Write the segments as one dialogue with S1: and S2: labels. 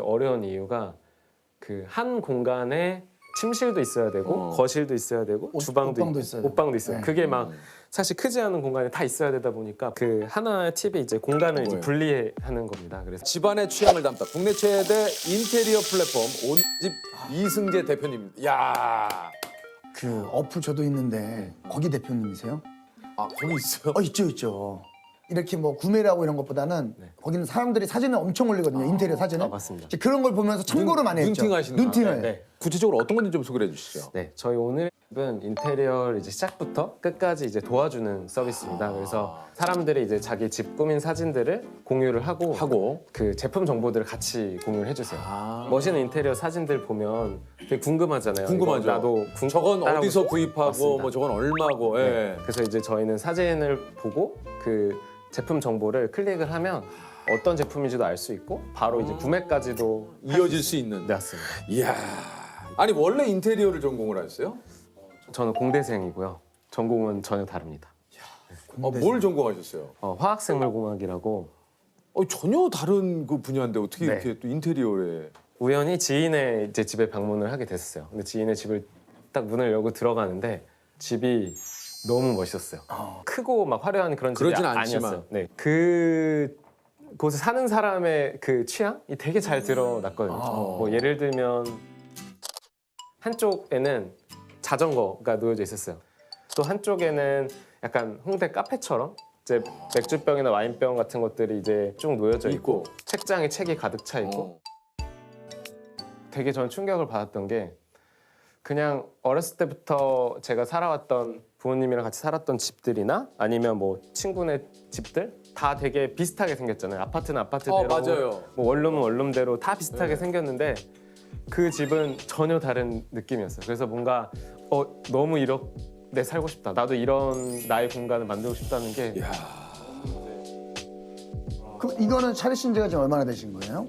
S1: 어려운 이유가 그 한 공간에 침실도 있어야 되고 거실도 있어야 되고 주방도
S2: 옷방도
S1: 있고
S2: 있어야 되고.
S1: 옷방도 있어요.
S2: 네.
S1: 그게 막 사실 크지 않은 공간에 다 있어야 되다 보니까 그 하나의 팁이 이제 공간을 이제
S3: 뭐예요?
S1: 분리하는 겁니다. 그래서
S3: 집안의 취향을 담다 국내 최대 인테리어 플랫폼 온집 이승재 대표님입니다. 야,
S2: 그 어플 저도 있는데 거기 대표님이세요?
S3: 아 거기 있어요?
S2: 있죠, 있죠. 이렇게 뭐 구매를 하고 이런 것보다는
S1: 네.
S2: 거기는 사람들이 사진을 엄청 올리거든요. 인테리어 사진을.
S1: 맞습니다.
S2: 이제 그런 걸 보면서 참고를 많이 했죠.
S3: 눈팅하시는
S2: 눈팅을.
S1: 네.
S3: 구체적으로 어떤 건지 좀 소개해 주시죠.
S1: 네, 저희 오늘은 인테리어를 이제 시작부터 끝까지 이제 도와주는 서비스입니다. 그래서 사람들이 이제 자기 집 꾸민 사진들을 공유를 하고 그 제품 정보들을 같이 공유를 해주세요. 멋있는 인테리어 사진들 보면 되게 궁금하잖아요.
S3: 궁금하죠.
S1: 이거 나도
S3: 저건
S1: 따라하고
S3: 어디서
S1: 싶고.
S3: 구입하고
S1: 맞습니다.
S3: 뭐 저건 얼마고. 예.
S1: 네. 그래서 이제 저희는 사진을 보고 그 제품 정보를 클릭을 하면 어떤 제품인지도 알 수 있고 바로 이제 구매까지도
S3: 이어질 수 있는.
S1: 네, 맞습니다.
S3: 이야. 아니 원래 인테리어를 전공을 하셨어요?
S1: 저는 공대생이고요. 전공은 전혀 다릅니다.
S3: 뭘 전공하셨어요?
S1: 화학생물공학이라고
S3: 전혀 다른 그 분야인데 어떻게
S1: 네.
S3: 이렇게 또 인테리어에
S1: 우연히 지인의 이제 집에 방문을 하게 됐어요. 근데 지인의 집을 딱 문을 열고 들어가는데 집이 너무 멋있었어요. 크고 막 화려한 그런 집이
S3: 그러진 않지만.
S1: 아니었어요. 네, 그 곳에 사는 사람의 그 취향이 되게 잘 드러났거든요. 뭐 예를 들면 한쪽에는 자전거가 놓여져 있었어요. 또 한쪽에는 약간 홍대 카페처럼 이제 맥주병이나 와인병 같은 것들이 이제 쭉 놓여져 있고 책장에 책이 가득 차 있고 되게 저는 충격을 받았던 게 그냥 어렸을 때부터 제가 살아왔던 부모님이랑 같이 살았던 집들이나 아니면 뭐 친구네 집들 다 되게 비슷하게 생겼잖아요. 아파트는 아파트대로,
S3: 맞아요.
S1: 뭐 원룸은 원룸대로 다 비슷하게 생겼는데 그 집은 전혀 다른 느낌이었어요. 그래서 뭔가 너무 이렇게 살고 싶다. 나도 이런 나의 공간을 만들고 싶다는 게
S3: 이야.
S2: 그럼 이거는 차리신 지가 지금 얼마나 되신 거예요?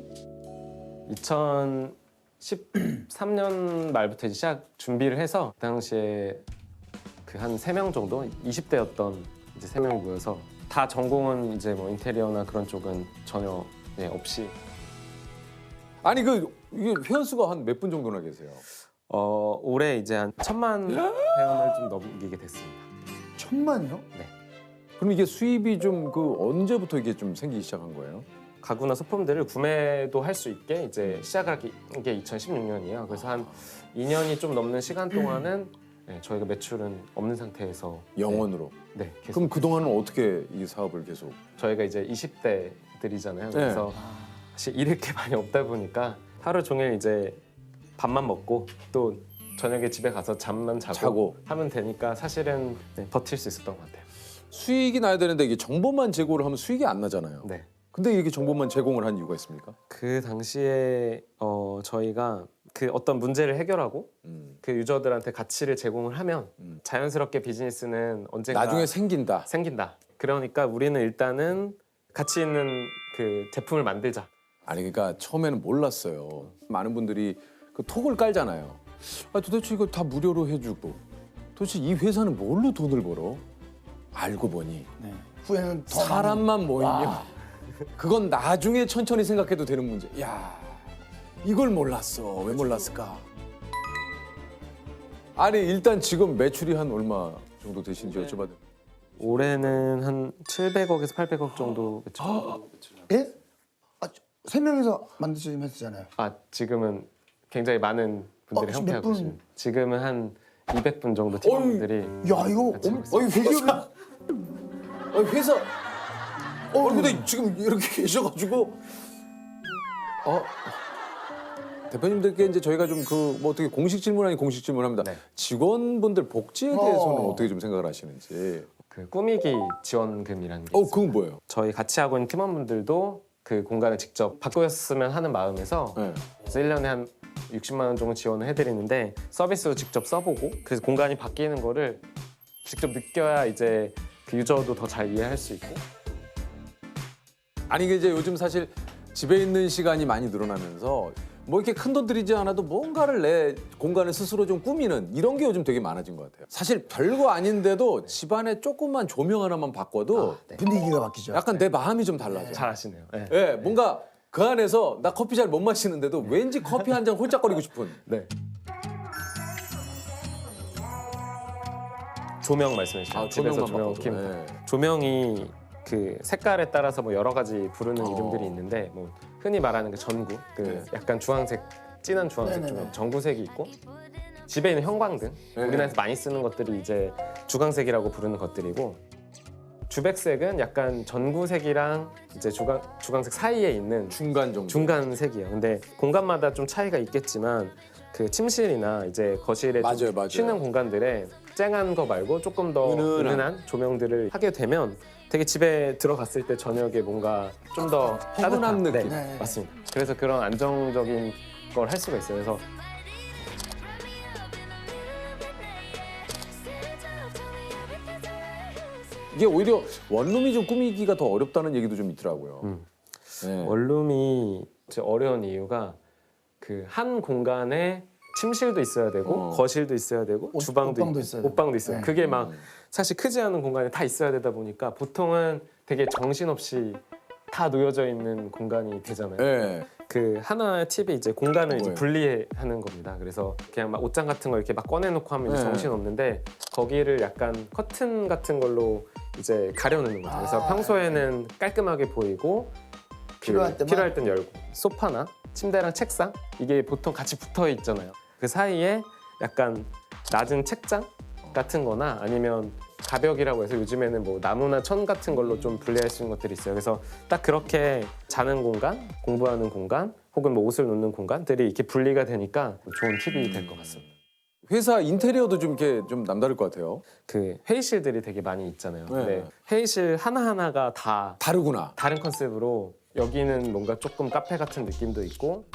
S1: 2013년 말부터 이제 시작 준비를 해서 그 당시에 그 한 3명 정도 20대였던 이제 3명이 모여서 다 전공은 이제 뭐 인테리어나 그런 쪽은 전혀 없이
S3: 아니 이게 회원수가 한 몇 분 정도나 계세요?
S1: 올해 이제 한 1,000만 회원을 좀 넘기게 됐습니다.
S2: 1000만이요?
S3: 그럼 이게 수입이 좀 그 언제부터 이게 좀 생기기 시작한 거예요?
S1: 가구나 소품들을 구매도 할 수 있게 이제 시작한 게 2016년이에요. 그래서 한 2년이 좀 넘는 시간 동안은 저희가 매출은 없는 상태에서
S3: 영원으로.
S1: 계속
S3: 그럼 그 동안은 어떻게 이 사업을 계속?
S1: 저희가 이제 20대들이잖아요. 그래서 사실 잃을 게 많이 없다 보니까 하루 종일 이제 밥만 먹고 또 저녁에 집에 가서 잠만 자고 하면 되니까 사실은 버틸 수 있었던 것 같아요.
S3: 수익이 나야 되는데 이게 정보만 제공을 하면 수익이 안 나잖아요.
S1: 네.
S3: 근데 이렇게 정보만 제공을 한 이유가 있습니까?
S1: 그 당시에 저희가 그 어떤 문제를 해결하고 그 유저들한테 가치를 제공을 하면 자연스럽게 비즈니스는 언젠가
S3: 나중에 생긴다.
S1: 그러니까 우리는 일단은 가치 있는 그 제품을 만들자.
S3: 아니 그러니까 처음에는 몰랐어요. 많은 분들이 그 톡을 깔잖아요. 도대체 이거 다 무료로 해주고 도대체 이 회사는 뭘로 돈을 벌어? 알고 보니
S2: 네. 후에는 더
S3: 사람만 모이면
S2: 와.
S3: 그건 나중에 천천히 생각해도 되는 문제. 야 이걸 몰랐어. 왜 몰랐을까? 아니 일단 지금 매출이 한 얼마 정도 되시는지 여쭤봐도 돼요?
S1: 올해는 한 700억에서 800억 정도 매출.
S2: 예? 세 명이서 만드시면 했잖아요.
S1: 지금은 굉장히 많은 분들이
S2: 지금 몇
S1: 함께하고
S2: 분?
S1: 있습니다. 지금은 한 200분 정도 팀원들이
S2: 야 이거
S3: 회사. 회사. 근데 지금 이렇게 계셔가지고. 대표님들께 이제 저희가 좀 그 뭐 어떻게 공식 질문 아닌 공식 질문합니다.
S1: 네.
S3: 직원분들 복지에 대해서는 어떻게 좀 생각을 하시는지.
S1: 그 꾸미기 지원금이라는 게 있어요.
S3: 그건 뭐예요?
S1: 저희 같이 하고 있는 팀원분들도 그 공간을 직접 바꾸었으면 하는 마음에서
S3: 네.
S1: 그래서 1년에 한 60만 원 정도 지원을 해드리는데 서비스도 직접 써보고 그래서 공간이 바뀌는 거를 직접 느껴야 이제 그 유저도 더 잘 이해할 수 있고.
S3: 아니 이게 이제 요즘 사실 집에 있는 시간이 많이 늘어나면서 뭐 이렇게 큰 돈 들이지 않아도 뭔가를 내 공간을 스스로 좀 꾸미는 이런 게 요즘 되게 많아진 것 같아요. 사실 별거 아닌데도 집안에 조금만 조명 하나만 바꿔도
S2: 분위기가 바뀌죠.
S3: 약간 내 마음이 좀 달라져.
S1: 잘 아시네요. 네.
S3: 예, 뭔가 그 안에서 나 커피 잘 못 마시는데도 왠지 커피 한 잔 홀짝거리고 싶은.
S1: 네. 조명 말씀해 주세요. 집에서 조명 킴.
S3: 네.
S1: 조명이 그 색깔에 따라서 뭐 여러 가지 부르는 이름들이 있는데 뭐 흔히 말하는 그 전구, 그
S3: 네.
S1: 약간 주황색, 진한 주황색
S2: 네네네.
S1: 조명, 전구색이 있고 집에 있는 형광등,
S3: 네.
S1: 우리나라에서 많이 쓰는 것들이 이제 주광색이라고 부르는 것들이고 주백색은 약간 전구색이랑 이제 주광색 사이에 있는
S3: 중간 정도.
S1: 중간색이에요. 근데 공간마다 좀 차이가 있겠지만 그 침실이나 이제 거실에 좀
S3: 맞아요, 맞아요.
S1: 쉬는 공간들에 쨍한 거 말고 조금 더 은은한 조명들을 하게 되면 되게 집에 들어갔을 때 저녁에 뭔가 좀 더
S3: 포근한
S1: 따뜻한
S3: 느낌.
S1: 네, 맞습니다. 그래서 그런 안정적인 걸 할 수가 있어요. 그래서
S3: 이게 오히려 원룸이 좀 꾸미기가 더 어렵다는 얘기도 좀 있더라고요. 네.
S1: 원룸이 이제 어려운 이유가 그 한 공간에 침실도 있어야 되고 거실도 있어야 되고 주방도
S2: 옷방도
S1: 있고
S2: 있어야 되고.
S1: 옷방도 있어요.
S2: 네.
S1: 그게 막 사실 크지 않은 공간에 다 있어야 되다 보니까 보통은 되게 정신없이 다 놓여져 있는 공간이 되잖아요.
S3: 네.
S1: 그 하나의 팁이 이제 공간을 이제
S3: 뭐예요?
S1: 분리하는 겁니다. 그래서 그냥 막 옷장 같은 거 이렇게 막 꺼내놓고 하면 이제
S3: 네.
S1: 정신 없는데 거기를 약간 커튼 같은 걸로 이제 가려놓는 거죠. 그래서
S2: 아.
S1: 평소에는 깔끔하게 보이고
S2: 필요할 때만?
S1: 필요할 땐 열고 소파나 침대랑 책상 이게 보통 같이 붙어 있잖아요. 그 사이에 약간 낮은 책장 같은 거나 아니면 가벽이라고 해서 요즘에는 뭐 나무나 천 같은 걸로 좀 분리할 수 있는 것들이 있어요. 그래서 딱 그렇게 자는 공간, 공부하는 공간, 혹은 뭐 옷을 놓는 공간들이 이렇게 분리가 되니까 좋은 팁이 될 것 같습니다.
S3: 회사 인테리어도 좀 이렇게 좀 남다를 것 같아요.
S1: 그 회의실들이 되게 많이 있잖아요.
S3: 네.
S1: 근데 회의실 하나하나가 다
S3: 다르구나.
S1: 다른 컨셉으로 여기는 뭔가 조금 카페 같은 느낌도 있고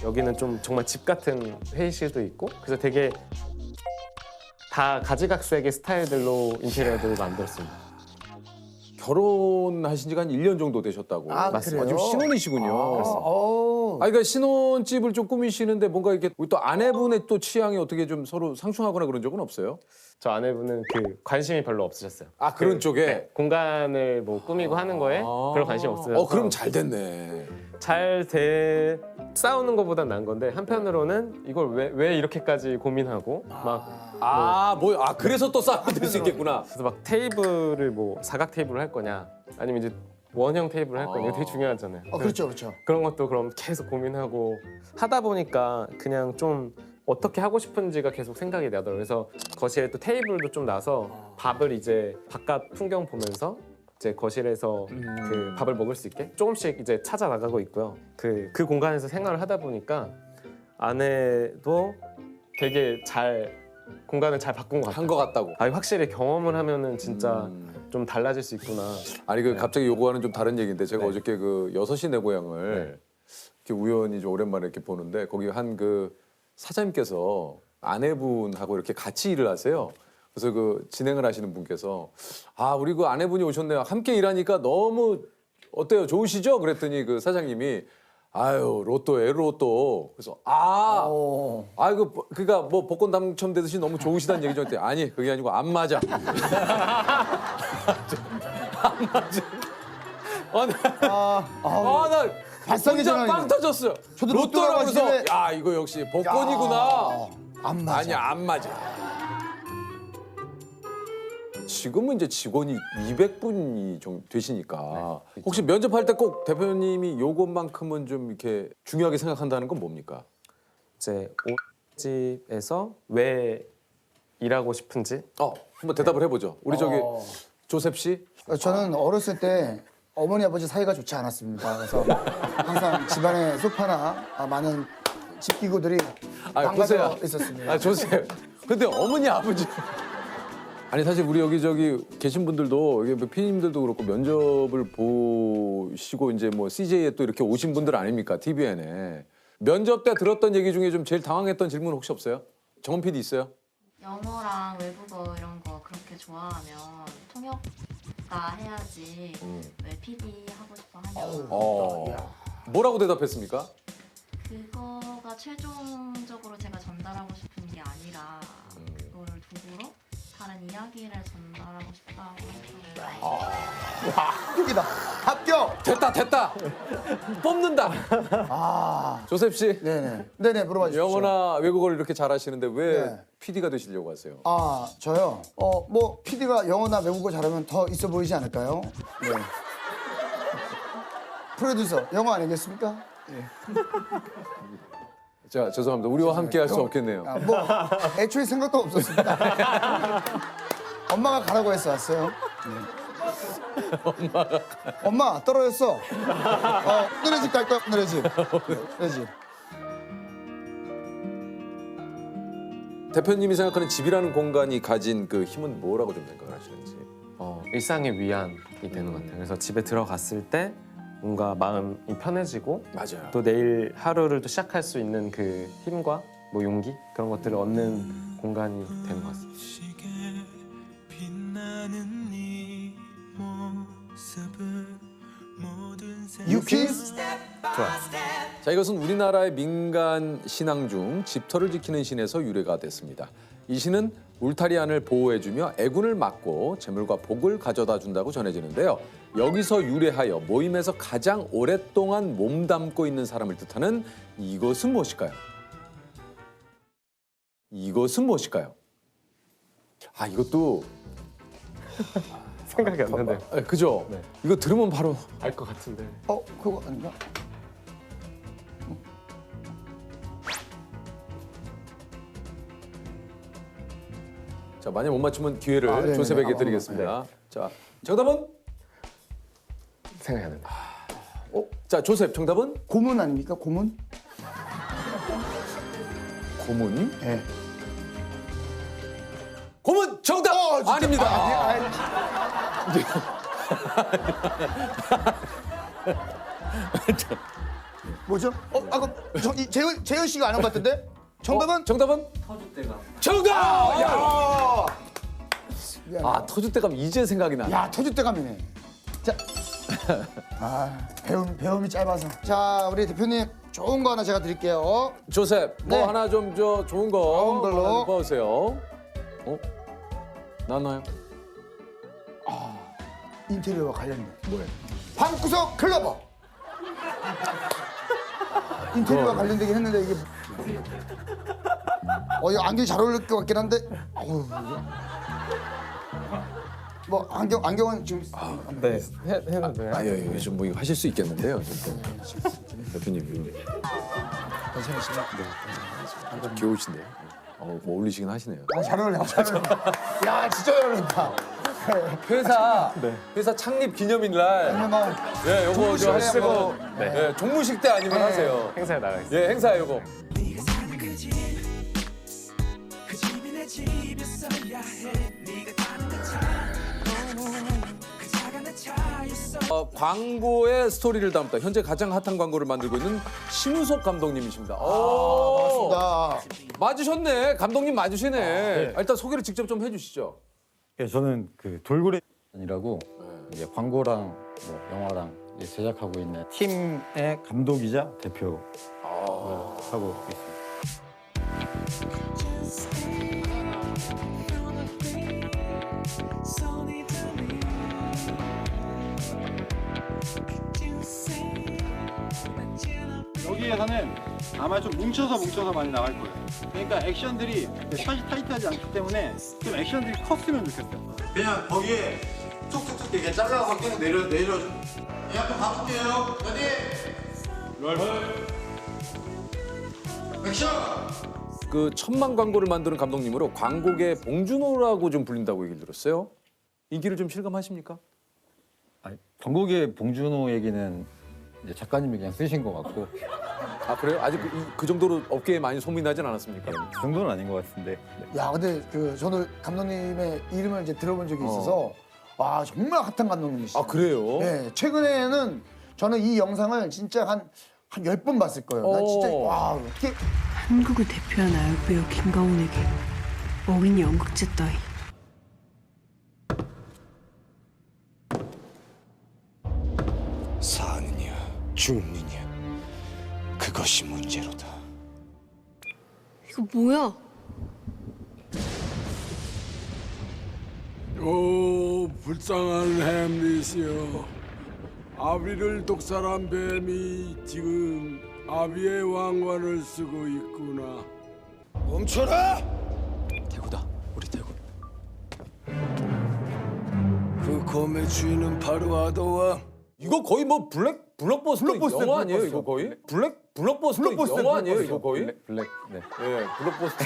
S1: 여기는 좀 정말 집 같은 회의실도 있고 그래서 되게 다 가지각색의 스타일들로 인테리어들을 만들었습니다.
S3: 결혼하신 지가 한 1년 정도 되셨다고.
S2: 아,
S1: 맞습니다.
S2: 그래요?
S3: 지금 신혼이시군요. 아, 그러니까 신혼집을 좀 꾸미시는데 뭔가 이렇게 우리 또 아내분의 또 취향이 어떻게 좀 서로 상충하거나 그런 적은 없어요?
S1: 저 아내분은 그 관심이 별로 없으셨어요.
S3: 아, 그런 쪽에?
S1: 네, 공간을 뭐 꾸미고 하는 거에 별로 관심이 없어서
S3: 그럼 잘 됐네.
S1: 싸우는 것보단 나은 건데 한편으로는 이걸 왜 이렇게까지 고민하고 막
S3: 그래서 또 싸움이 될 수 있겠구나.
S1: 그래서 막 테이블을 뭐 사각 테이블을 할 거냐 아니면 이제 원형 테이블을 할 거냐 이거 되게 중요하잖아요.
S2: 그렇죠, 그렇죠.
S1: 그런 것도 그럼 계속 고민하고 하다 보니까 그냥 좀 어떻게 하고 싶은지가 계속 생각이 나더라고요. 그래서 거실에 또 테이블도 좀 놔서 밥을 이제 바깥 풍경 보면서 이제 거실에서 그 밥을 먹을 수 있게 조금씩 이제 찾아 나가고 있고요. 그 공간에서 생활을 하다 보니까 아내도 되게 공간을 잘 바꾼 것 같아요.
S3: 한 것 같다고.
S1: 확실히 경험을 하면은 진짜 좀 달라질 수 있구나.
S3: 아니 갑자기 요거와는 좀 다른 얘기인데 제가
S1: 네.
S3: 어저께 그 6시 내 고향을 이렇게 우연히 좀 오랜만에 이렇게 보는데 거기 한 그 사장님께서 아내분하고 이렇게 같이 일을 하세요. 그래서 그 진행을 하시는 분께서 우리 그 아내분이 오셨네요. 함께 일하니까 너무 어때요? 좋으시죠? 그랬더니 그 사장님이 아유 로또예요 로또. 그래서 그러니까 뭐 복권 당첨되듯이 너무 좋으시다는 얘기죠. 그랬더니 아니 그게 아니고 안 맞아. 안 맞아. 나
S2: 발상의
S3: 혼자
S2: 전환이네.
S3: 빵 터졌어요.
S2: 저도
S3: 로또라고
S2: 로또라고
S3: 해서
S2: 하시길래-
S3: 야 이거 역시 복권이구나.
S2: 안 맞아.
S3: 아니야 안 맞아. 지금은 이제 직원이 200분이 좀 되시니까 혹시 면접할 때 꼭 대표님이 요것만큼은 좀 이렇게 중요하게 생각한다는 건 뭡니까?
S1: 이제 옷집에서 왜 일하고 싶은지
S3: 한번 대답을 해보죠. 우리 저기 조셉 씨.
S2: 저는 어렸을 때 어머니 아버지 사이가 좋지 않았습니다. 그래서 항상 집안에 소파나 많은 집기구들이 망가져 있었습니다.
S3: 조셉. 근데 어머니 아버지. 아니 사실 우리 여기 저기 계신 분들도 이게 뭐 피디님들도 그렇고 면접을 보시고 이제 뭐 CJ에 또 이렇게 오신 분들 아닙니까 TVN에 면접 때 들었던 얘기 중에 좀 제일 당황했던 질문 혹시 없어요? 정원 PD 있어요?
S4: 영어랑 외국어 이런 거 그렇게 좋아하면 통역가 해야지 왜 PD 하고 싶어 하냐고.
S3: 뭐라고 대답했습니까?
S4: 그거가 최종적으로 제가 전달하고 싶은 게 아니라 그거를 도구로 다 다른 이야기를 전달하고 싶다고 해서
S2: 합격이다. 합격.
S3: 됐다. 뽑는다.
S2: 아,
S3: 조셉 씨.
S2: 네네 물어봐 주십시오.
S3: 영어나 외국어를 이렇게 잘하시는데 왜
S2: 네.
S3: PD가 되시려고 하세요?
S2: 아, 저요. 뭐 PD가 영어나 외국어 잘하면 더 있어 보이지 않을까요? 네. 프로듀서 영어 아니겠습니까?
S3: 자, 죄송합니다. 우리와 함께 할 수 없겠네요.
S2: 아, 뭐 애초에 생각도 없었습니다. 엄마가 가라고 해서 왔어요. 네. 엄마 떨어졌어. 오늘의 집 갈 거야. 오늘의 집. 오늘의 집.
S3: 대표님이 생각하는 집이라는 공간이 가진 그 힘은 뭐라고 좀 생각을 하시는지.
S1: 일상의 위안이 되는 것 같아요. 그래서 집에 들어갔을 때 뭔가 마음이 편해지고
S3: 맞아요.
S1: 또 내일 하루를 또 시작할 수 있는 그 힘과 뭐 용기 그런 것들을 얻는 공간이 되는 것 같습니다.
S2: 유키스?
S3: 자, 이것은 우리나라의 민간 신앙 중 집터를 지키는 신에서 유래가 됐습니다. 이 신은 울타리 안을 보호해주며 애군을 막고 재물과 복을 가져다 준다고 전해지는데요. 여기서 유래하여 모임에서 가장 오랫동안 몸담고 있는 사람을 뜻하는 이것은 무엇일까요? 이것은 무엇일까요? 아, 이것도
S1: 생각이 안 나네요.
S3: 그죠?
S1: 네.
S3: 이거 들으면 바로
S1: 알 것 같은데.
S2: 그거 아닌가?
S3: 자, 만약 못 맞추면 기회를
S2: 네네.
S3: 조셉에게 드리겠습니다. 자, 정답은?
S1: 생각이 안 나네요.
S3: 자, 조셉 정답은?
S2: 고문 아닙니까? 고문?
S3: 고문?
S2: 네.
S3: 고문 정답!
S2: 진짜?
S3: 아닙니다.
S2: 뭐죠? 아까 재현 씨가 아는 것 같은데? 정답은?
S3: 정답은? 터줏대감. 정답! 야!
S2: 미안해.
S3: 아, 터줏대감 이제 생각이 나.
S2: 야, 터줏대감이네. 자, 배움이 짧아서. 자, 우리 대표님 좋은 거 하나 제가 드릴게요.
S3: 조셉, 뭐
S2: 네.
S3: 하나 좀 좋은 거
S2: 좋은 걸로.
S3: 하나 좀 뽑으세요. 나나요?
S2: 인테리어와 관련된.
S3: 뭐예요?
S2: 방구석 클로버. 인테리어와 관련되긴 했는데 이게 이거 안경이 잘 어울릴 것 같긴 한데. 뭐 안경은 지금
S1: 네, 해도 돼요?
S3: 예, 좀 뭐 이거 하실 수 있겠는데요. 대표님.
S2: 괜찮으시죠?
S3: 좀 귀여우신데요. 뭐 어울리시긴 하시네요.
S2: 잘 어울려. 잘 어울려. 야, 진짜 잘 어울린다.
S3: 회사 창립 기념일 날
S2: 그러면
S3: 예, 요거 저
S2: 종무식에
S3: 하시고
S2: 한번.
S3: 예, 종무식 때 아니면 하세요.
S1: 행사에 나가 있어요.
S3: 예, 행사 요거. 광고의 스토리를 담다 현재 가장 핫한 광고를 만들고 있는 신우석 감독님이십니다. 오,
S2: 반갑습니다.
S3: 맞으셨네. 감독님 맞으시네. 일단 소개를 직접 좀 해주시죠.
S5: 예, 저는 그 돌고래이라고 이제 광고랑 뭐 영화랑 이제 제작하고 있는 팀의 감독이자 대표 하고 있습니다.
S6: 여기에서는 아마 좀 뭉쳐서 많이 나갈 거예요. 그러니까 액션들이 샷이 타이트하지 않기 때문에 좀 액션들이 컸으면 좋겠어요.
S7: 그냥 거기에 툭툭툭 이렇게 잘라서 그냥 내려줘. 예, 한번 가볼게요. 레디. 액션.
S3: 그 천만 광고를 만드는 감독님으로 광고계 봉준호라고 좀 불린다고 얘기를 들었어요. 인기를 좀 실감하십니까?
S5: 아니, 광고계 봉준호 얘기는 이제 작가님이 그냥 쓰신 것 같고
S3: 아 그래요? 아직 그 정도로 업계에 많이 소문이 나진 않았습니까?
S5: 그 정도는 아닌 것 같은데
S2: 야, 근데 저는 감독님의 이름을 이제 들어본 적이 있어서 와, 정말 핫한 감독님이시죠.
S3: 아 그래요?
S2: 네, 최근에는 저는 이 영상을 진짜 한 10번 봤을 거예요. 나 진짜 와, 어떻게
S8: 한국을 대표한 아역배우 김가훈에게 어린 연극제 따위.
S9: 사느냐 죽느냐 그것이 문제로다.
S8: 이거 뭐야?
S10: 오 불쌍한 햄릿이여, 아비를 독살한 뱀이 지금 아비의 왕관을 쓰고 있구나.
S9: 멈춰라!
S10: 대구다, 우리 대구. 그 검의 주인은 바로 아도왕.
S3: 이거 거의 뭐 블록버스터
S2: 블록버스터,
S3: 영화 아니에요?
S2: 블록버스터.
S3: 이거 거의? 블록버스터
S2: 블록버스터,
S3: 영화 아니에요?
S2: 블록버스터.
S3: 이거 거의?
S5: 블랙 네.
S3: 예, 블록버스터.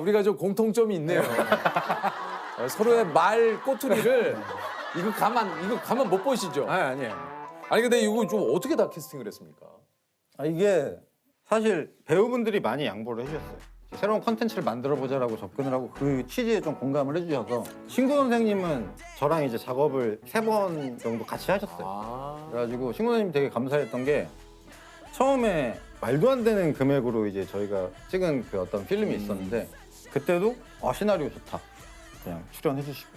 S3: 우리가 좀 공통점이 있네요. 서로의 말 꼬투리를 이거 가만 못 보시죠?
S5: 아니에요.
S3: 아니 근데 이거 좀 어떻게 다 캐스팅을 했습니까?
S5: 이게 사실 배우분들이 많이 양보를 해주셨어요. 새로운 컨텐츠를 만들어 보자라고 접근을 하고 그 취지에 좀 공감을 해주셔서 신구 선생님은 저랑 이제 작업을 3번 정도 같이 하셨어요. 그래가지고 신구 선생님 되게 감사했던 게 처음에 말도 안 되는 금액으로 이제 저희가 찍은 그 어떤 필름이 있었는데 그때도 시나리오 좋다 그냥 출연해 주시고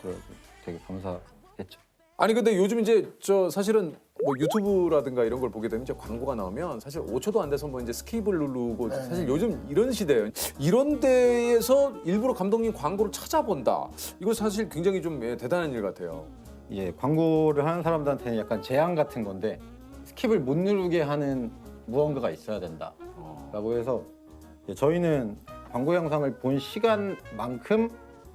S5: 그래가지고 되게 감사했죠.
S3: 아니 근데 요즘 이제 저 사실은 뭐 유튜브라든가 이런 걸 보게 되면 이제 광고가 나오면 사실 5초도 안 돼서 뭐 이제 스킵을 누르고 사실 요즘 이런 시대예요. 이런 데에서 일부러 감독님 광고를 찾아본다. 이거 사실 굉장히 좀 대단한 일 같아요.
S5: 이제 광고를 하는 사람들한테는 약간 제한 같은 건데 스킵을 못 누르게 하는 무언가가 있어야 된다라고 해서 저희는 광고 영상을 본 시간만큼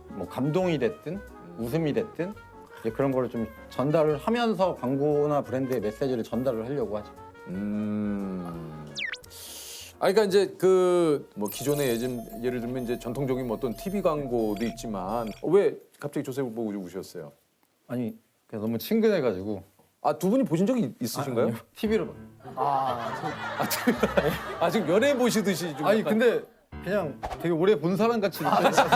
S5: 뭐 감동이 됐든 웃음이 됐든 이제 그런 거를 좀 전달을 하면서 광고나 브랜드의 메시지를 전달을 하려고 하죠.
S3: 그러니까 이제 그 뭐 기존의 예를 들면 이제 전통적인 뭐 어떤 TV 광고도 있지만 왜 갑자기 조셉을 보고 우셨어요?
S5: 아니 그냥 너무 친근해가지고.
S3: 두 분이 보신 적이 있으신가요?
S5: TV로.
S3: 지금 연애 보시듯이 좀.
S5: 아니
S3: 약간...
S5: 근데 그냥 되게 오래 본 사람 같이 느껴져서.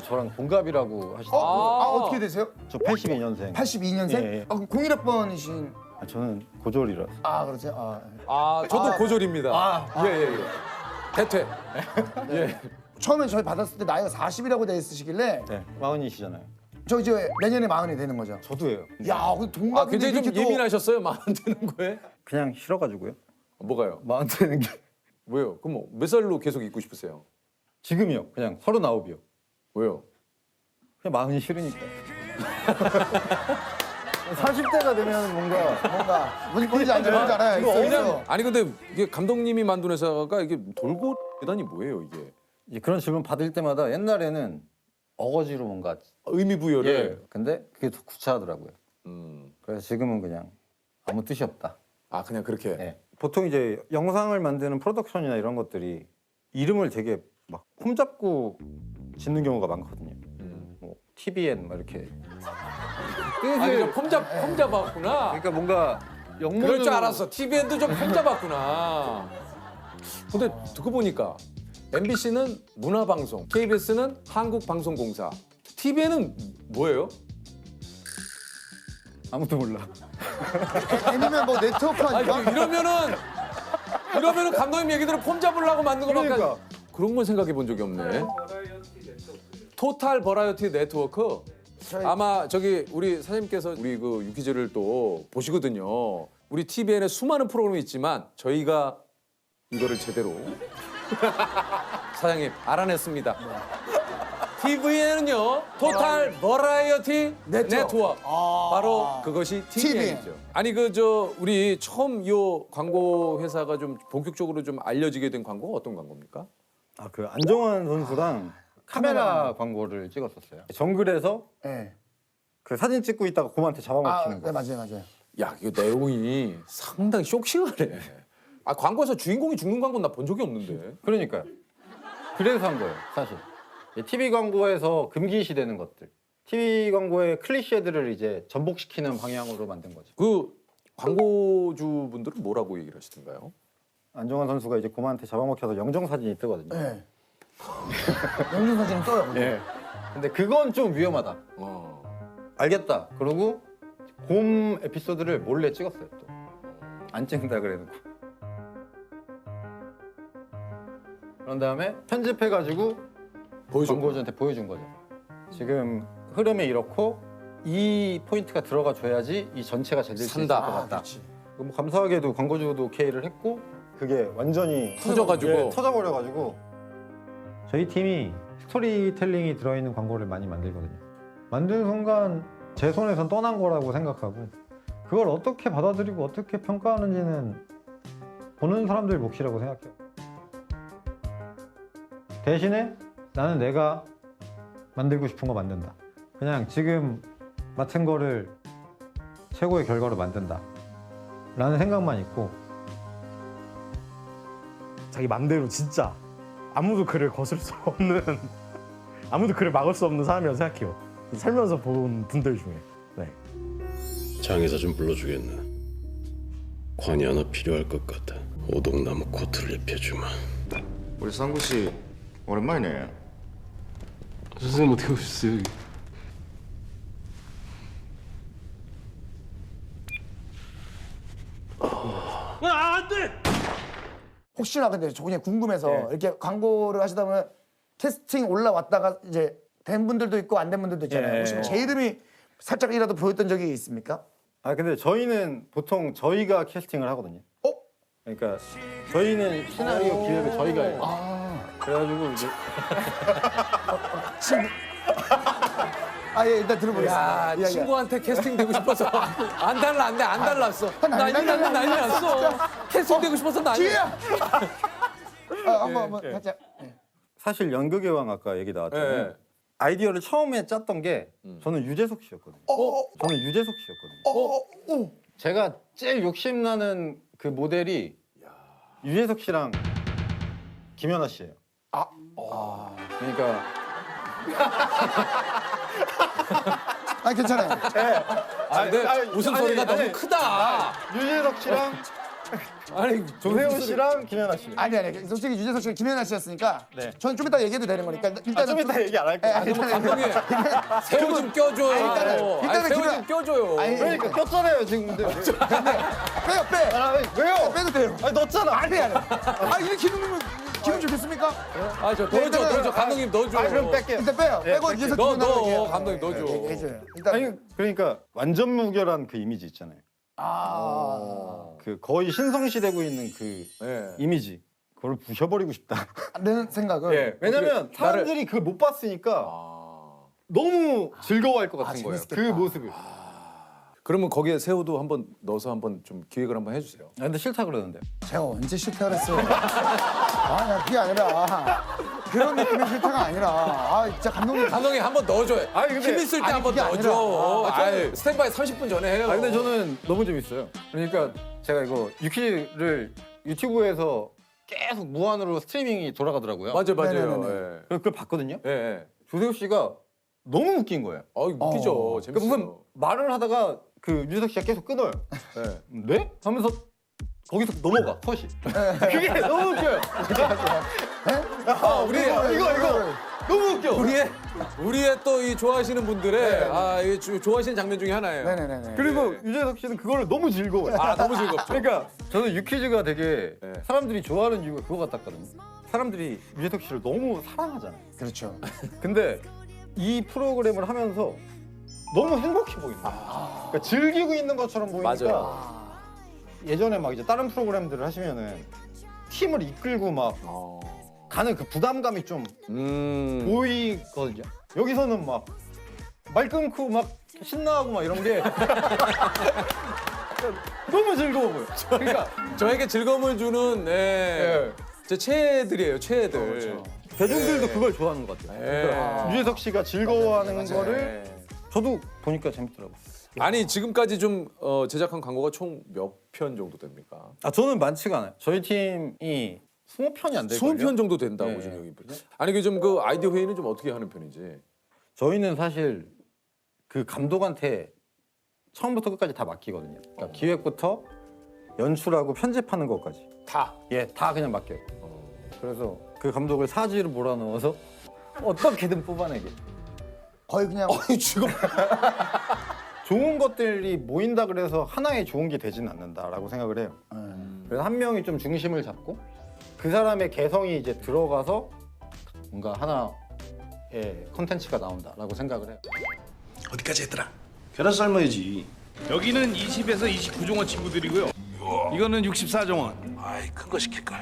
S5: 저랑 동갑이라고 하시더라고요.
S2: 어떻게 되세요?
S5: 저 82년생.
S2: 82년생?
S5: 예.
S2: 01학번이신.
S5: 저는 고졸이라서.
S2: 그러세요?
S3: 저도 고졸입니다. 예. 대퇴.
S2: 예. 처음에 저희 받았을 때 나이가 40이라고 돼 있으시길래
S5: 네, 40이시잖아요.
S2: 저 이제 내년에 40이 되는 거죠.
S5: 저도예요.
S2: 야, 그 동갑인데
S3: 굉장히 좀
S2: 이렇게 또
S3: 예민하셨어요? 마흔 되는 거에?
S5: 그냥 싫어가지고요.
S3: 뭐가요?
S5: 40 되는 게.
S3: 왜요? 그럼 뭐 몇 살로 계속 있고 싶으세요?
S5: 지금이요. 그냥 39이요.
S3: 왜요?
S5: 그냥 40이 싫으니까. 40대가 되면 뭔가
S2: 뭔지 알잖아요.
S3: 그냥 아니 근데 이게 감독님이 만든 회사가 이게 돌고 계단이 뭐예요 이게?
S5: 이제 그런 질문 받을 때마다 옛날에는 어거지로 뭔가
S3: 의미 부여를.
S5: 근데 그게 더 구차하더라고요. 그래서 지금은 그냥 아무 뜻이 없다.
S3: 그냥 그렇게.
S5: 네. 보통 이제 영상을 만드는 프로덕션이나 이런 것들이 이름을 되게 막 폼잡고 짓는 경우가 많거든요. 뭐 TVN 막 이렇게.
S3: 그냥 폼잡았구나.
S5: 그러니까 뭔가 영문으로.
S3: 그럴 줄 알았어. TVN도 좀 폼잡았구나. 근데 듣고 보니까 MBC는 문화방송, KBS는 한국방송공사, TVN은 뭐예요?
S5: 아무도 몰라.
S2: 아니면 뭐 네트워크 아닌가?
S3: 이러면은 감독님 얘기대로 폼 잡으려고 만든 거밖에
S5: 그러니까.
S3: 그런 건 생각해 본 적이 없네. 토탈 버라이어티 네트워크. 아마 저기 우리 사장님께서 우리 그 유퀴즈를 또 보시거든요. 우리 TVN에 수많은 프로그램이 있지만 저희가 이거를 제대로 사장님 알아냈습니다. TVN은요 토탈 버라이어티 네트워크. 바로 그것이 TVN이죠. 아니 우리 처음 이 광고 회사가 좀 본격적으로 좀 알려지게 된 광고가 어떤 광고입니까?
S5: 그 안정환 선수랑 카메라 광고를 찍었었어요. 정글에서
S2: 네.
S5: 그 사진 찍고 있다가 곰한테 잡아먹히는 거.
S2: 네, 맞아요.
S3: 야, 이거 내용이 상당히 쇼킹하네. 광고에서 주인공이 죽는 광고 나 본 적이 없는데.
S5: 그러니까요. 그래서 한 거예요, 사실. TV 광고에서 금기시되는 것들. TV 광고의 클리셰들을 이제 전복시키는 방향으로 만든 거죠.
S3: 그 광고주분들은 뭐라고 얘기를 하시던가요?
S5: 안정환 선수가 이제 곰한테 잡아먹혀서 영정 사진이 뜨거든요.
S2: 네. 영상 사진은 떠요.
S5: 네. 근데 그건 좀 위험하다. 알겠다. 그러고 곰 에피소드를 몰래 찍었어요. 또 안 찍는다 그래놓고. 그런 다음에 편집해가지고 광고주한테 보여준 거죠. 지금 흐름이 이렇고 이 포인트가 들어가 줘야지 이 전체가 잘 될 수 있을 것 같다. 뭐 감사하게도 광고주도 오케이를 했고 그게 완전히
S3: 터져가지고.
S5: 터져버려가지고 저희 팀이 스토리텔링이 들어있는 광고를 많이 만들거든요. 만드는 순간 제 손에선 떠난 거라고 생각하고 그걸 어떻게 받아들이고 어떻게 평가하는지는 보는 사람들 몫이라고 생각해요. 대신에 나는 내가 만들고 싶은 거 만든다. 그냥 지금 맡은 거를 최고의 결과로 만든다 라는 생각만 있고,
S11: 자기 맘대로 진짜 아무도 그를 거슬 수 없는 아무도 그를 막을 수 없는 사람이라고 생각해요. 살면서 본 분들 중에. 네.
S9: 장의사 좀 불러주겠나? 관이 하나 필요할 것 같아. 오동나무 코트를 입혀주마.
S7: 우리 쌍구 씨 오랜만이네.
S9: 선생님 어떻게 오셨어요 여기?
S2: 혹시나 근데 저 그냥 궁금해서
S1: 네.
S2: 이렇게 광고를 하시다 보면 캐스팅 올라왔다가 이제 된 분들도 있고 안 된 분들도 있잖아요.
S1: 예.
S2: 혹시 뭐제 이름이 살짝이라도 보였던 적이 있습니까?
S5: 아 근데 저희는 보통 저희가 캐스팅을 하거든요. 그러니까 저희는 시나리오 기획을 저희가 해요. 그래가지고 이제
S2: 예, 일단 들어보겠습니다.
S3: 야,
S2: 이야기야.
S3: 친구한테 캐스팅 되고 싶어서 안 달랐어. 난리 났어. 캐스팅 되고 싶어서 난리.
S2: 기회야! 한번 살짝.
S5: 사실 연극의 왕 아까 얘기 나왔잖아요.
S3: 예.
S5: 아이디어를 처음에 짰던 게 저는 유재석 씨였거든요. 저는 유재석 씨였거든요. 제가 제일 욕심나는 그 모델이 유재석 씨랑 김연아 씨예요. 그러니까
S2: 괜찮아요.
S3: 근데 웃음소리가 너무 크다.
S5: 유재석 씨랑
S3: 아니,
S5: 조세호 씨랑 김연아 씨.
S2: 아니 솔직히 유재석 씨가 김연아 씨였으니까
S5: 네.
S2: 저는 좀 이따 얘기해도 되는 거니까 일단은
S5: 좀 이따 얘기 안 할게요.
S3: 감독님, 새우 좀 껴줘요.
S2: 일단은
S3: 새우
S2: 그냥-
S3: 좀 껴줘요.
S2: 아니,
S5: 그러니까 꼈잖아요 지금. 근데
S2: 빼.
S5: 왜요?
S2: 빼도 돼요.
S5: 아니 넣었잖아.
S2: 아니. 이게 기능이면 기분 좋겠습니까?
S3: 저 넣어줘. 감독님 넣어줘.
S5: 그럼 뺄게요.
S2: 일단 빼요. 빼고 유재석
S3: 넣어.
S2: 기분
S3: 감독님 넣어줘.
S2: 얘기해줘요. 일단
S5: 아니 그러니까 완전 무결한 그 이미지 있잖아요. 그 거의 신성시되고 있는 그
S3: 예.
S5: 이미지 그걸 부셔버리고 싶다.
S2: 내 생각은
S3: 예.
S5: 왜냐면
S3: 어떻게
S5: 사람들이 그걸 못 봤으니까 너무 즐거워할 것 같은 거예요.
S2: 재밌겠다.
S5: 그 모습을.
S3: 그러면 거기에 새우도 한번 넣어서 한번 좀 기획을 한번 해주세요.
S5: 근데 싫다 그러는데.
S2: 제가 언제 싫다 그랬어요? 그게 아니라 그런 느낌의 싫다가 아니라 진짜 감독님
S3: 감독님 한번 넣어줘요.
S5: 아니, 근데-
S3: 힘 있을 때
S2: 아니,
S3: 한번
S2: 그게
S3: 넣어줘.
S2: 아니라.
S3: 스탠바이 30분 전에 해요.
S5: 근데 저는 너무 재밌어요. 그러니까 제가 이거 유키를 유튜브에서 계속 무한으로 스트리밍이 돌아가더라고요.
S3: 맞아요.
S2: 네네네네.
S3: 예.
S5: 그걸 봤거든요.
S3: 예.
S5: 조세호 씨가 너무 웃긴 거예요.
S3: 웃기죠.
S5: 그러니까
S3: 재밌어요.
S5: 무슨 말을 하다가 그 유재석 씨가 계속 끊어요.
S3: 예.
S5: 네? 하면서 거기서 넘어가 컷이. 그게 너무 웃겨요. 이거 너무 웃겨.
S3: 우리의 또 이 좋아하시는 분들의 이게 좋아하시는 장면 중에 하나예요.
S2: 네네네.
S5: 그리고 유재석 씨는 그걸 너무 즐거워요.
S3: 너무 즐겁죠.
S5: 그러니까 저는 유퀴즈가 되게
S3: 네.
S5: 사람들이 좋아하는 이유가 그거 같았거든요. 사람들이 유재석 씨를 너무 사랑하잖아요.
S2: 그렇죠.
S5: 근데 이 프로그램을 하면서 너무 행복해 보이는 거예요. 그러니까 즐기고 있는 것처럼 보이니까
S3: 맞아요.
S5: 예전에 막 이제 다른 프로그램들을 하시면은 팀을 이끌고 막 가는 그 부담감이 좀 보이거든요. 여기서는 막 말 끊고 막 신나하고 막 이런 게 너무 즐거워 보여. 그러니까
S3: 저에게 즐거움을 주는 제 최애들이에요. 최애들.
S5: 대중들도
S3: 네.
S5: 그걸 좋아하는 것 같아요.
S3: 네.
S5: 그러니까 유재석 씨가 즐거워하는 거를 저도 보니까 재밌더라고요.
S3: 아니 지금까지 좀 제작한 광고가 총 몇 편 정도 됩니까?
S5: 저는 많지가 않아요. 저희 팀이 20편이 안 될걸요?
S3: 20편 정도 된다고
S5: 네.
S3: 지금 여기. 아니 그 좀 그 아이디어 회의는 좀 어떻게 하는 편인지.
S5: 저희는 사실 그 감독한테 처음부터 끝까지 다 맡기거든요. 그러니까 기획부터 연출하고 편집하는 것까지
S3: 다.
S5: 다 그냥 맡겨요. 그래서 그 감독을 사지로 몰아넣어서 어떻게든 뽑아내게.
S2: 거의 그냥
S3: 지금
S5: 좋은 것들이 모인다 그래서 하나의 좋은 게 되지는 않는다라고 생각을 해요. 그래서 한 명이 좀 중심을 잡고 그 사람의 개성이 이제 들어가서 뭔가 하나의 컨텐츠가 나온다라고 생각을 해요.
S10: 어디까지 했더라?
S9: 계란 삶아야지.
S10: 여기는 20에서 29종원 친구들이고요. 이거는 64종원. 아이 큰 거 시킬걸.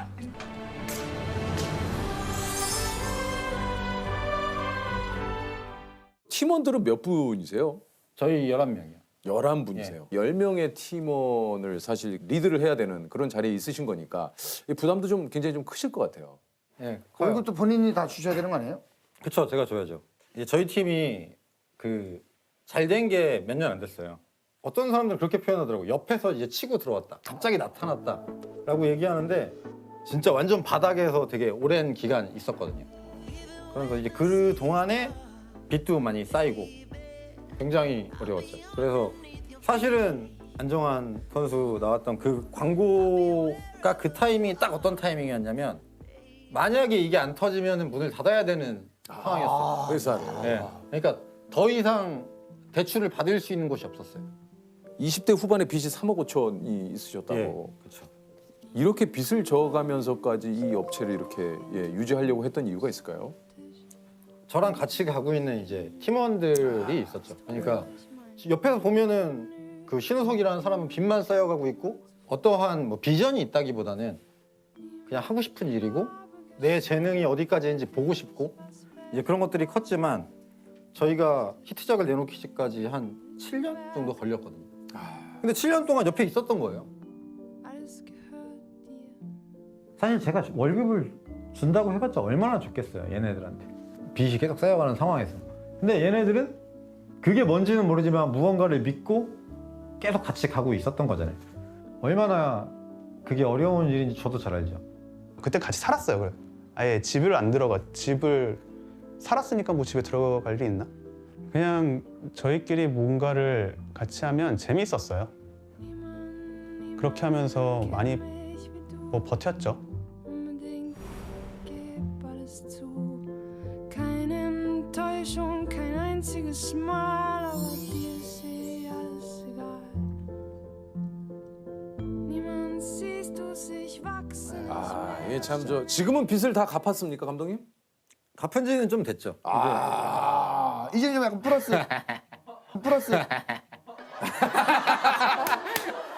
S3: 팀원들은 몇 분이세요?
S5: 저희 11명이요.
S3: 11분이세요. 10명의 팀원을 사실 리드를 해야 되는 그런 자리에 있으신 거니까 이 부담도 좀 굉장히 좀 크실 것 같아요.
S5: 예.
S2: 월급도 본인이 다 주셔야 되는 거 아니에요?
S5: 그쵸, 제가 줘야죠. 이제 저희 팀이 그 잘 된 게 몇 년 안 됐어요. 어떤 사람들은 그렇게 표현하더라고. 옆에서 이제 치고 들어왔다. 갑자기 나타났다라고 얘기하는데 진짜 완전 바닥에서 되게 오랜 기간 있었거든요. 그래서 이제 그 동안에 빚도 많이 쌓이고 굉장히 어려웠죠. 그래서 사실은 안정환 선수 나왔던 그 광고가 그 타이밍이 딱 어떤 타이밍이었냐면 만약에 이게 안 터지면 문을 닫아야 되는 상황이었어요.
S3: 회사를.
S5: 네. 그러니까 더 이상 대출을 받을 수 있는 곳이 없었어요.
S3: 20대 후반에 빚이 3억 5천이 있으셨다고.
S5: 그렇죠.
S3: 이렇게 빚을 져가면서까지 이 업체를 이렇게 유지하려고 했던 이유가 있을까요?
S5: 저랑 같이 가고 있는 이제 팀원들이 있었죠. 그러니까 옆에서 보면은 그 신우석이라는 사람은 빚만 쌓여가고 있고 어떠한 뭐 비전이 있다기보다는 그냥 하고 싶은 일이고 내 재능이 어디까지인지 보고 싶고 이제 그런 것들이 컸지만 저희가 히트작을 내놓기까지 한 7년 정도 걸렸거든요. 근데 7년 동안 옆에 있었던 거예요. 사실 제가 월급을 준다고 해봤자 얼마나 줬겠어요, 얘네들한테. 빚이 계속 쌓여가는 상황에서. 근데 얘네들은 그게 뭔지는 모르지만 무언가를 믿고 계속 같이 가고 있었던 거잖아요. 얼마나 그게 어려운 일인지 저도 잘 알죠.
S12: 그때 같이 살았어요. 그래. 아예 집을 안 들어가. 집을 살았으니까 뭐 집에 들어갈 일이 있나? 그냥 저희끼리 뭔가를 같이 하면 재미있었어요. 그렇게 하면서 많이 뭐 버텼죠.
S3: 아, 이게 참 지금은 빚을 다 갚았습니까, 감독님?
S5: 갚은 지는 좀 됐죠.
S2: 이제 좀 약간 플러스. 플러스.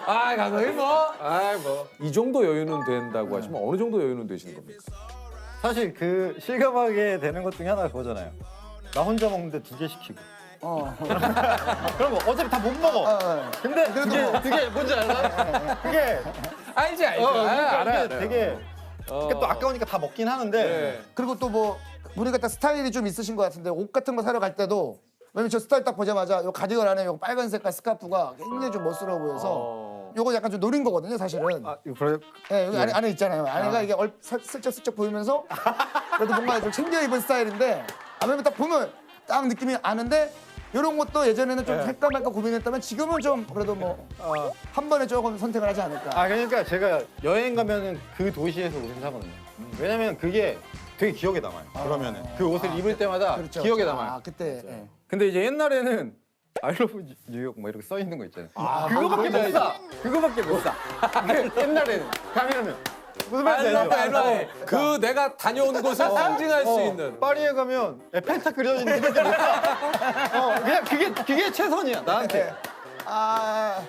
S3: 아, 감독님 이 정도 여유는 된다고 하시면 어느 정도 여유는 되시는 겁니까?
S5: 사실 그 실감하게 되는 것 중에 하나가 그거잖아요. 나 혼자 먹는데 2개 시키고. 그럼 어차피 다 못 먹어. 근데 그게 뭔지 알아? 그게
S3: 알지.
S5: 알아. 되게 또 아까우니까 다 먹긴 하는데.
S2: 그리고 또 뭐 우리가 딱 스타일이 좀 있으신 것 같은데 옷 같은 거 사러 갈 때도 왜냐면 저 스타일 딱 보자마자 요 가디건 안에 요 빨간 색깔 스카프가 굉장히 좀 멋스러워 보여서 요거 약간 좀 노린 거거든요, 사실은.
S5: 그래요?
S2: 네, 여기 안에 있잖아요. 안에가 이게 슬쩍슬쩍 보이면서 그래도 뭔가 좀 챙겨 입은 스타일인데 왜냐면 딱 보면 딱 느낌이 아는데 이런 것도 예전에는 좀 할까 말까 고민했다면 지금은 좀 그래도 뭐 한 번에 조금 선택을 하지 않을까.
S5: 그러니까 제가 여행 가면은 그 도시에서 옷을 사거든요. 왜냐면 그게 되게 기억에 남아요. 그러면은 그 옷을 입을 때마다
S2: 그렇죠.
S5: 기억에 남아요.
S2: 그때.
S5: 근데 이제 옛날에는 I love 뉴욕 막 이렇게 써 있는 거 있잖아요. 그거밖에 못 사. 그거밖에 못 사. 옛날에는 가면은 무슨 말인지 알죠?
S3: 그 내가 다녀온 곳을 상징할 수 있는.
S5: 파리에 가면 에펠탑 그려진 그밖에 못 사. 그냥 그게 최선이야 나한테.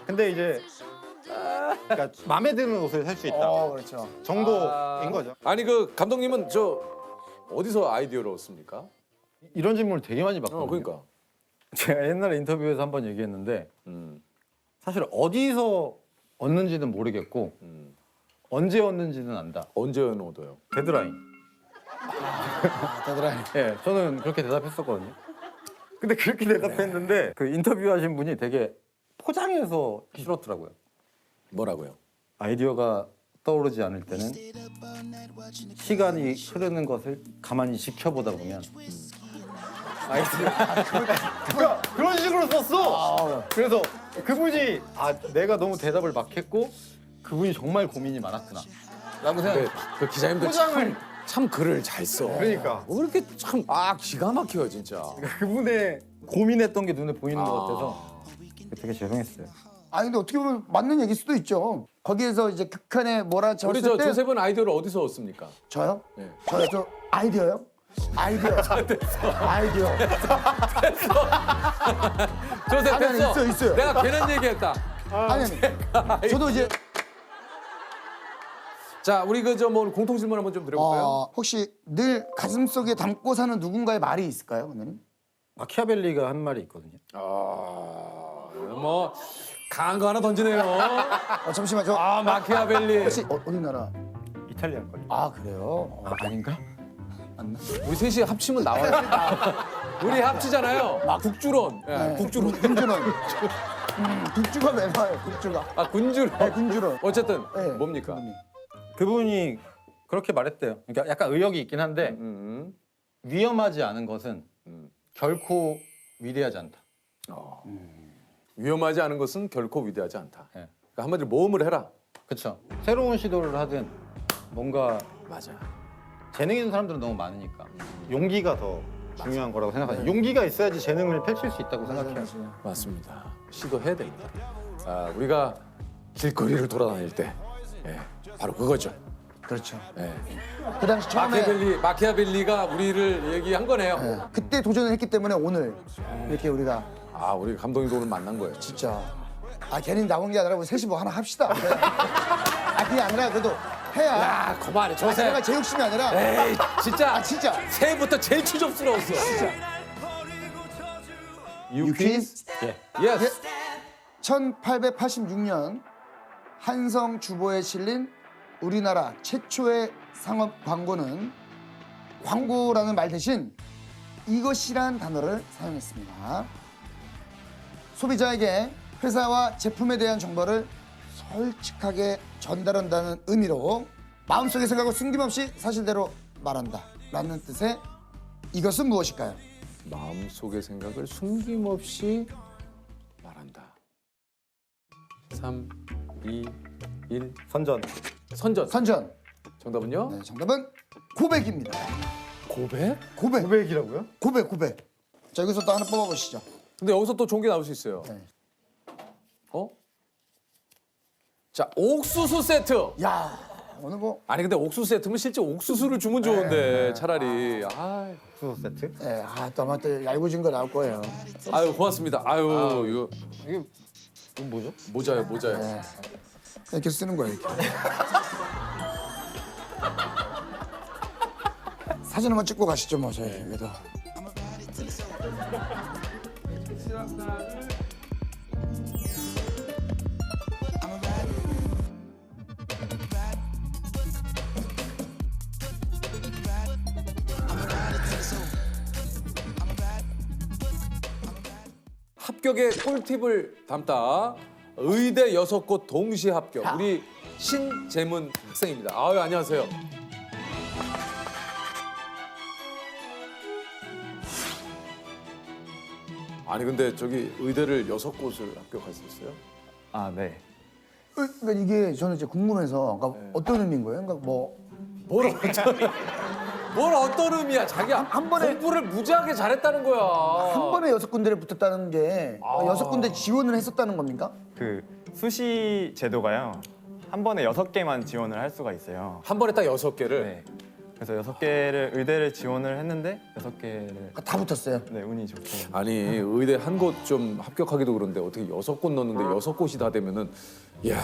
S5: 근데 이제 그러니까 마음에 드는 옷을 살 수 있다.
S2: 그렇죠.
S5: 정도인 거죠.
S3: 아니 그 감독님은 어디서 아이디어를 얻습니까?
S5: 이런 질문을 되게 많이 받거든요.
S3: 그러니까.
S5: 제가 옛날에 인터뷰에서 한번 얘기했는데 사실 어디서 얻는지는 모르겠고 언제 얻는지는 안다.
S3: 언제 얻어요?
S5: 데드라인.
S2: 데드라인.
S5: 예, 저는 그렇게 대답했었거든요. 근데 그렇게 대답했는데 그 인터뷰하신 분이 되게 포장해서 싫었더라고요.
S3: 뭐라고요?
S5: 아이디어가 떠오르지 않을 때는 시간이 흐르는 것을 가만히 지켜보다 보면 그런 식으로 썼어. 그래서 그분이 내가 너무 대답을 막 했고 그분이 정말 고민이 많았구나 라고 생각했어요.
S3: 그 기자님들 참 글을 잘 써.
S5: 그러니까.
S3: 왜 이렇게 참 기가 막혀요 진짜.
S5: 그분의 고민했던 게 눈에 보이는 것 같아서 되게 죄송했어요.
S2: 근데 어떻게 보면 맞는 얘기일 수도 있죠. 거기에서 이제 극한에 몰아쳤을
S3: 우리
S2: 때
S3: 조셉은 아이디어를 어디서 얻습니까?
S2: 저요?
S3: 네.
S2: 저 아이디어요? 아이디어. 아이디어.
S3: 조셉
S2: 아니,
S3: 됐어.
S2: 있어요.
S3: 내가 괜한 얘기했다.
S2: 아니. 저도 이제
S3: 자, 우리 뭐 공통 질문 한번 좀 드려볼까요?
S2: 혹시 늘 가슴속에 담고 사는 누군가의 말이 있을까요, 오늘은?
S5: 마키아벨리가 한 말이 있거든요.
S3: 뭐 강한 거 하나 던지네요.
S2: 잠시만 저.
S3: 아 마키아벨리.
S2: 혹시 어디 나라?
S5: 이탈리아 거.
S2: 아 그래요?
S5: 아닌가?
S3: 우리 셋이 합치면 나와요. 우리 합치잖아요. 국주론. 예,
S2: 네,
S3: 국주론.
S2: 군주론. 국주가 매봐요. 국주가.
S3: 아 군주론.
S2: 네, 군주론.
S3: 어쨌든
S2: 네.
S3: 뭡니까?
S5: 그분이 그렇게 말했대요. 그러니까 약간 의역이 있긴 한데 위험하지 않은 것은 결코 위대하지 않다.
S3: 위험하지 않은 것은 결코 위대하지 않다.
S5: 네.
S3: 그러니까 한마디로 모험을 해라.
S5: 그렇죠. 새로운 시도를 하든 뭔가
S3: 맞아.
S5: 재능 있는 사람들은 너무 많으니까 용기가 더 중요한 거라고 생각해요. 용기가 있어야지 재능을 펼칠 수 있다고 생각해요.
S3: 맞습니다. 시도해야 됩니다. 아, 우리가 길거리를 돌아다닐 때 바로 그거죠.
S2: 그렇죠.
S3: 예.
S2: 그 당시 처음에
S3: 마키아벨리가 우리를 얘기한 거네요.
S2: 네, 그때 도전을 했기 때문에 오늘 이렇게 우리가
S3: 아, 우리 감독님도 오늘 만난 거예요.
S2: 진짜 괜히 나온 게 아니라 우리 셋이 뭐 하나 합시다. 그게 아니라 그래도 해야.
S3: 야, 그만해. 저새.
S2: 내가 제 욕심이 아니라.
S3: 에이, 진짜.
S2: 진짜.
S3: 새해부터 제일 추접스러웠어.
S2: 진짜.
S3: 유퀴즈? 예스.
S2: 1886년 한성 주보에 실린 우리나라 최초의 상업 광고는 광고라는 말 대신 이것이란 단어를 사용했습니다. 소비자에게 회사와 제품에 대한 정보를 솔직하게 전달한다는 의미로 마음속의 생각을 숨김없이 사실대로 말한다 라는 뜻의 이것은 무엇일까요?
S3: 마음속의 생각을 숨김없이 말한다. 3, 2, 1.
S5: 선전.
S2: 선전.
S3: 정답은요?
S2: 네, 정답은 고백입니다.
S3: 고백?
S5: 고백이라고요?
S2: 고백. 자, 여기서 또 하나 뽑아보시죠.
S3: 근데 여기서 또 좋은 게 나올 수 있어요.
S2: 네.
S3: 자, 옥수수 세트.
S2: 야, 오늘 뭐.
S3: 아니 근데 옥수수 세트면 실제 옥수수를 주면 좋은데 차라리. 아,
S5: 옥수수 세트?
S2: 네, 또 아마 또 얄궂은 거 나올 거예요.
S3: 아유 고맙습니다. 아유 이거
S5: 뭐죠?
S3: 모자요.
S2: 네. 이렇게 쓰는 거예요. 이렇게. 사진 한번 찍고 가시죠, 뭐 저희 그래도.
S3: 합격의 꿀팁을 담다 의대 6곳 동시 합격. 우리 신재문 학생입니다. 아유 안녕하세요. 아니 근데 저기 의대를 6곳을 합격할 수 있어요?
S13: 아, 네.
S2: 그러니까 이게 저는 이제 궁금해서 그러니까 어떤 의미인 거예요? 그러니까
S3: 뭘 어떤 의미야? 자기야 한 번에 공부를 무지하게 잘했다는 거야.
S2: 한 번에 6군데를 붙었다는 게 6군데 지원을 했었다는 겁니까?
S13: 그 수시 제도가요. 한 번에 6개만 지원을 할 수가 있어요.
S3: 한 번에 딱 6개를?
S13: 네. 그래서 6개를 의대를 지원을 했는데 6개를
S2: 다 붙었어요?
S13: 네, 운이 좋게.
S3: 아니 의대 한 곳 좀 합격하기도 그런데 어떻게 6곳 넣었는데 6곳이 다 되면은 이야.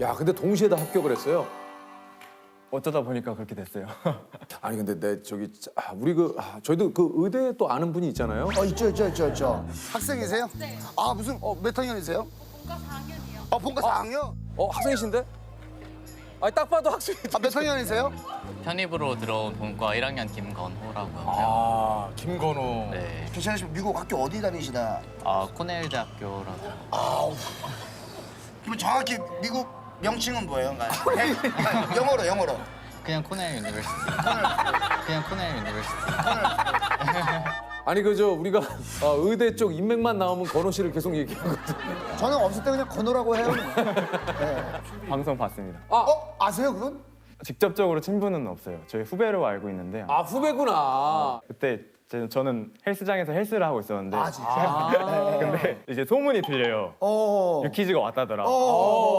S3: 야 근데 동시에 다 합격을 했어요.
S13: 어쩌다 보니까 그렇게 됐어요.
S3: 아니 근데 내 저기 우리 저희도 그 의대 또 아는 분이 있잖아요.
S2: 있죠. 학생이세요?
S4: 네.
S2: 아 무슨 몇 학년이세요?
S4: 본과 4학년이요.
S2: 본과 4학년?
S3: 학생이신데? 아니 딱 봐도 학생.
S2: 몇 학년이세요?
S14: 편입으로 들어온 본과 1학년 김건호라고요.
S3: 아 김건호.
S14: 네.
S2: 교수님 미국 학교 어디 다니시나?
S14: 코넬 대학교라고.
S2: 그럼 정확히 미국 명칭은 뭐예요? 영어로.
S14: 그냥 코넬 유니버시티. 그냥 코넬 유니버시티.
S3: 아니 그저 우리가 의대 쪽 인맥만 나오면 건호 씨를 계속 얘기하거든.
S2: 저는 없을 때 그냥 건호라고 해요.
S13: 방송 봤습니다.
S2: 아세요 그건?
S13: 직접적으로 친분은 없어요. 저희 후배로 알고 있는데요.
S3: 아 후배구나.
S13: 그때 저는 헬스장에서 헬스를 하고 있었는데
S2: 진짜?
S13: 근데 이제 소문이 들려요. 유퀴즈가 왔다더라.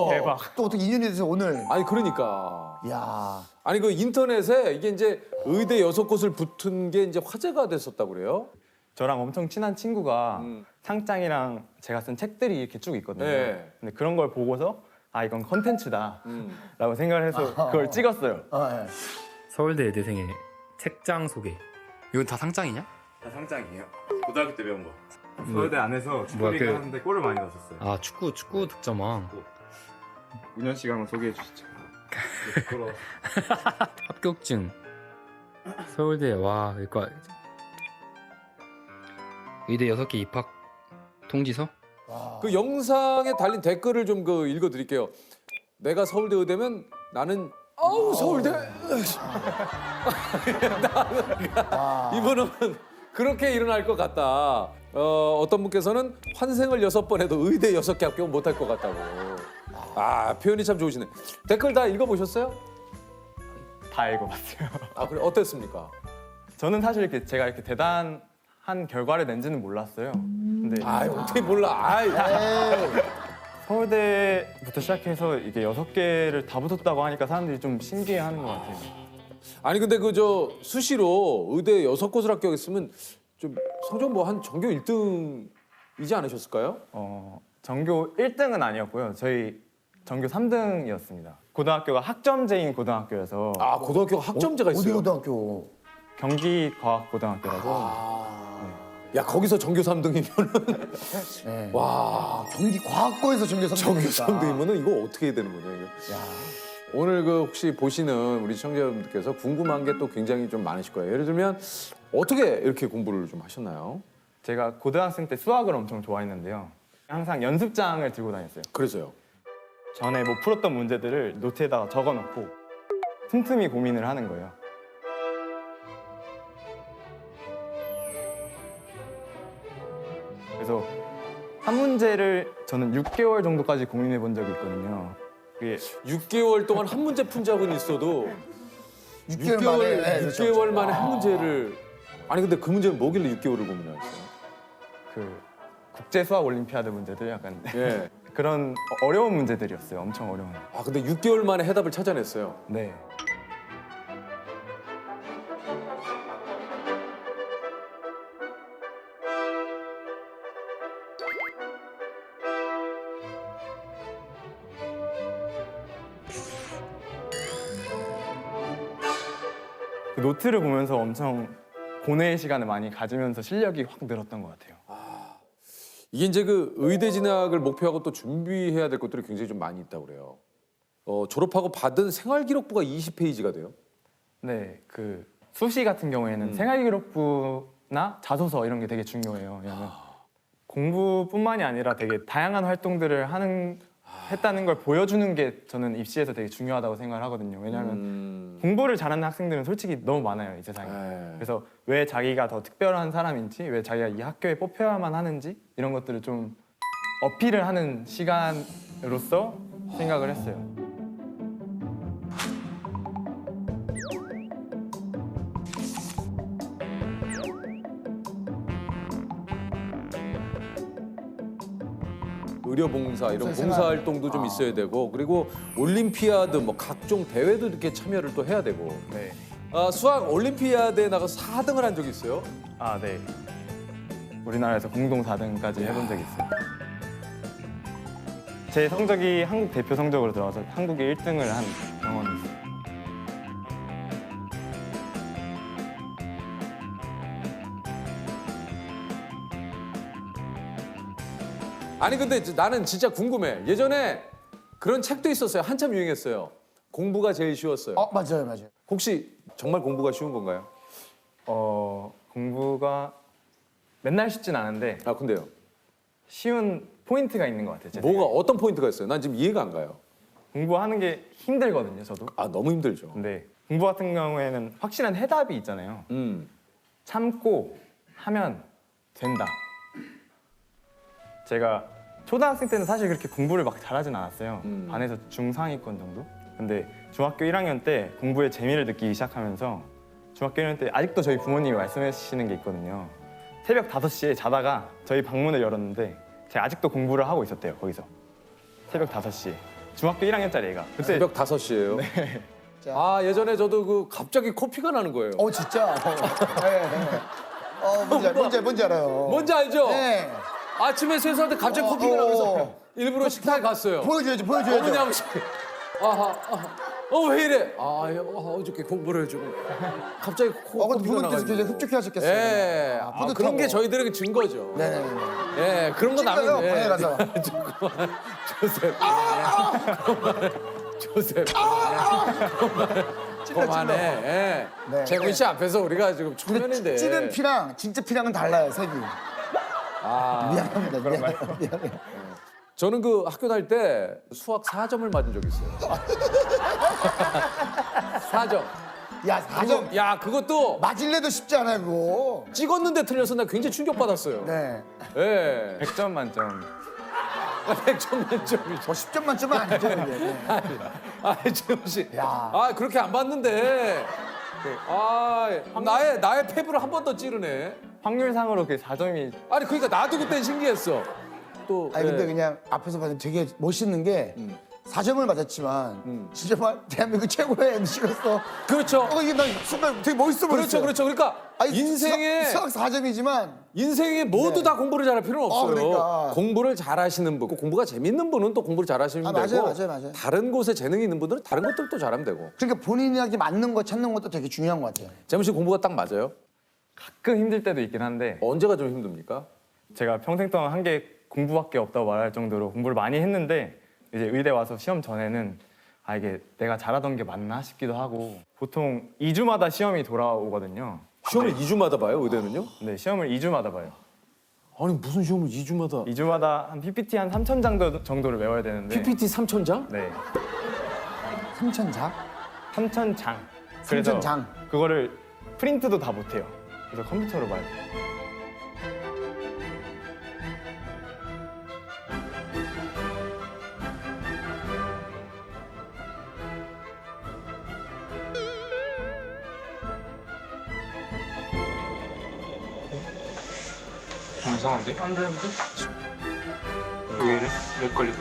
S13: 대박.
S2: 또 어떻게 인연이 돼서 오늘?
S3: 아니 그러니까.
S2: 야.
S3: 아니 그 인터넷에 이게 이제 의대 6곳을 붙은 게 이제 화제가 됐었다고 그래요?
S13: 저랑 엄청 친한 친구가 상장이랑 제가 쓴 책들이 이렇게 쭉 있거든요.
S3: 네.
S13: 근데 그런 걸 보고서 아 이건 컨텐츠다라고 생각을 해서 그걸 찍었어요.
S2: 네.
S15: 서울대 예대생의 책장 소개. 이건 다 상장이냐?
S13: 다 상장이에요. 고등학교 때 배운 거. 서울대 안에서 축구리그 하는데 골을 많이 넣었어요.
S15: 아 축구 득점왕.
S13: 운현 씨가 한번 소개해 주시죠. 부끄러워.
S15: 합격증. 서울대 와 그러니까 의대 6개 입학 통지서?
S3: 그 영상에 달린 댓글을 좀 그 읽어드릴게요. 내가 서울대 의대면 나는 아우 서울대. 이분은 그렇게 일어날 것 같다. 어떤 분께서는 환생을 6번 해도 의대 6개 합격은 못할 것 같다고. 아 표현이 참 좋으시네. 댓글 다 읽어보셨어요?
S13: 다 읽어봤어요.
S3: 아 그래 어땠습니까?
S13: 저는 사실 이렇게 제가 이렇게 대단한 결과를 낸지는 몰랐어요. 근데
S3: 어떻게 몰라?
S13: 서울대부터 시작해서 이게 6개를 다 붙었다고 하니까 사람들이 좀 신기해하는 것 같아요.
S3: 아니 근데 그 저 수시로 의대 6곳을 합격했으면 좀 성적 뭐 한 전교 1등이지 않으셨을까요?
S13: 전교 1등은 아니었고요. 저희 전교 3등이었습니다. 고등학교가 학점제인 고등학교여서.
S3: 아 고등학교가 학점제가 있어요?
S2: 어디 고등학교?
S13: 경기과학고등학교라서.
S3: 야 거기서 전교 3등이면은 와
S2: 경기과학고에서 전교 3등.
S3: 전교 3등이면은 이거 어떻게 해야 되는 거냐 이거. 오늘 그 혹시 보시는 우리 시청자분들께서 궁금한 게 또 굉장히 좀 많으실 거예요. 예를 들면 어떻게 이렇게 공부를 좀 하셨나요?
S13: 제가 고등학생 때 수학을 엄청 좋아했는데요. 항상 연습장을 들고 다녔어요.
S3: 그래서요?
S13: 전에 뭐 풀었던 문제들을 노트에다가 적어놓고 틈틈이 고민을 하는 거예요. 그래서 한 문제를 저는 6개월 정도까지 고민해 본 적이 있거든요. 그게
S3: 6개월 동안 한 문제 푼 적은 있어도
S2: 6개월 만에, 네, 그렇죠.
S3: 6개월 만에 한 문제를 아니 근데 그 문제는 뭐길래 6개월을 고민하셨어요?
S13: 그 국제 수학 올림피아드 문제들 약간
S3: 예.
S13: 그런 어려운 문제들이었어요. 엄청 어려운.
S3: 아 근데 6개월 만에 해답을 찾아냈어요.
S13: 네. 그 노트를 보면서 엄청 고뇌의 시간을 많이 가지면서 실력이 확 늘었던 것 같아요.
S3: 이게 이제 그 의대 진학을 목표하고 또 준비해야 될 것들이 굉장히 좀 많이 있다고 그래요. 졸업하고 받은 생활기록부가 20페이지가 돼요.
S13: 네, 그 수시 같은 경우에는 생활기록부나 자소서 이런 게 되게 중요해요. 왜냐면 공부뿐만이 아니라 되게 다양한 활동들을 했다는 걸 보여주는 게 저는 입시에서 되게 중요하다고 생각을 하거든요. 왜냐하면 공부를 잘하는 학생들은 솔직히 너무 많아요, 이 세상에. 그래서 왜 자기가 더 특별한 사람인지, 왜 자기가 이 학교에 뽑혀야만 하는지 이런 것들을 좀 어필을 하는 시간으로서 생각을 했어요.
S3: 의료봉사 이런 봉사활동도 좀 있어야 되고 그리고 올림피아드 뭐 각종 대회도 이렇게 참여를 또 해야 되고.
S13: 네.
S3: 수학 올림피아드에 나가서 4등을 한 적이 있어요?
S13: 아, 네. 우리나라에서 공동 4등까지 해본 적이 있어요. 제 성적이 한국 대표 성적으로 들어가서 한국에 1등을 한 경험이 있어요.
S3: 아니 근데 나는 진짜 궁금해. 예전에 그런 책도 있었어요. 한참 유행했어요. 공부가 제일 쉬웠어요.
S2: 맞아요.
S3: 혹시 정말 공부가 쉬운 건가요?
S13: 공부가 맨날 쉽진 않은데.
S3: 아 근데요?
S13: 쉬운 포인트가 있는 것 같아요. 제
S3: 뭐가 어떤 포인트가 있어요? 난 지금 이해가 안 가요.
S13: 공부하는 게 힘들거든요, 저도.
S3: 아 너무 힘들죠.
S13: 근데 공부 같은 경우에는 확실한 해답이 있잖아요. 참고 하면 된다. 제가 초등학생 때는 사실 그렇게 공부를 막 잘하진 않았어요. 반에서 중상위권 정도? 근데 중학교 1학년 때 공부에 재미를 느끼기 시작하면서 중학교 1학년 때 아직도 저희 부모님이 말씀하시는 게 있거든요. 새벽 5시에 자다가 저희 방문을 열었는데 제가 아직도 공부를 하고 있었대요, 거기서. 새벽 5시에. 중학교 1학년짜리 애가. 그때
S3: 새벽 5시에요?
S13: 네.
S3: 아 예전에 저도 그 갑자기 코피가 나는 거예요.
S2: 진짜? 뭔지 알아요.
S3: 뭔지 알죠?
S2: 네.
S3: 아침에 세수할 때 갑자기 코피가 나면서 일부러 식탁에 갔어요.
S2: 보여줘야지.
S3: 어머니 아버지. 왜 이래? 어저께 공부를 해주고 갑자기 코피가
S2: 부모님께서
S3: 나가지고.
S2: 굉장히 흡족해 하셨겠어요.
S3: 예. 그런 게 저희들에게 증거죠.
S2: 네네네.
S3: 예, 그런 거
S2: 찍어요,
S3: 남인데.
S2: 방에 가서.
S3: 조셉. 조셉. 그만해. 예.
S2: 네.
S3: 재문 씨 앞에서 우리가 지금 초면인데.
S2: 찌른 피랑 진짜 피랑은 달라요, 색이. 미안합니다. 미안해요.
S3: 저는 그 학교 다닐 때 수학 4점을 맞은 적이 있어요. 4점.
S2: 야, 4점.
S3: 야, 그것도
S2: 맞을래도 쉽지 않아요, 그거.
S3: 찍었는데 틀려서 나 굉장히 충격받았어요.
S2: 네.
S3: 예.
S13: 100점 만점.
S3: 100점 만점이죠.
S2: 10점 만점은 아니죠, 이게. 네.
S3: 재문 씨.
S2: 야.
S3: 그렇게 안 봤는데. 나의 패브를 한 번 더 찌르네.
S13: 확률상으로 그 4점이
S3: 아니 그러니까 나도 그땐 신기했어. 또.
S2: 아니 근데 그냥 앞에서 봐도 되게 멋있는 게 4점을 맞았지만 진짜 막 대한민국 최고의 MC로서
S3: 그렇죠.
S2: 이게 난 순간 되게 멋있어 보였어요.
S3: 그렇죠. 그러니까 인생에
S2: 수학 4점이지만
S3: 인생에 모두 다 공부를 잘할 필요는 없어요.
S2: 그러니까.
S3: 공부를 잘하시는 분, 공부가 재밌는 분은 또 공부를 잘하시면 되고
S2: 맞아요.
S3: 다른 곳에 재능이 있는 분들은 다른 것들도 잘하면 되고.
S2: 그러니까 본인에게 맞는 거 찾는 것도 되게 중요한 것 같아요.
S3: 재문 씨 공부가 딱 맞아요?
S13: 가끔 힘들 때도 있긴 한데
S3: 언제가 좀 힘듭니까?
S13: 제가 평생 동안 한 게 공부밖에 없다고 말할 정도로 공부를 많이 했는데 이제 의대 와서 시험 전에는 이게 내가 잘하던 게 맞나 싶기도 하고 보통 2주마다 시험이 돌아오거든요.
S3: 시험을 2주마다 봐요, 의대는요?
S13: 네, 시험을 2주마다 봐요.
S3: 아니 무슨 시험을 2주마다?
S13: 2주마다 한 PPT 한 3,000장 정도를 외워야 되는데
S3: PPT 3,000장?
S13: 네.
S2: 3,000장?
S13: 3,000장. 그래서
S2: 3,000장.
S13: 그거를 프린트도 다 못해요. 그래서 컴퓨터로 봐요.
S15: 이상한데? 안 되는데? 왜 이래? 왜 걸리고?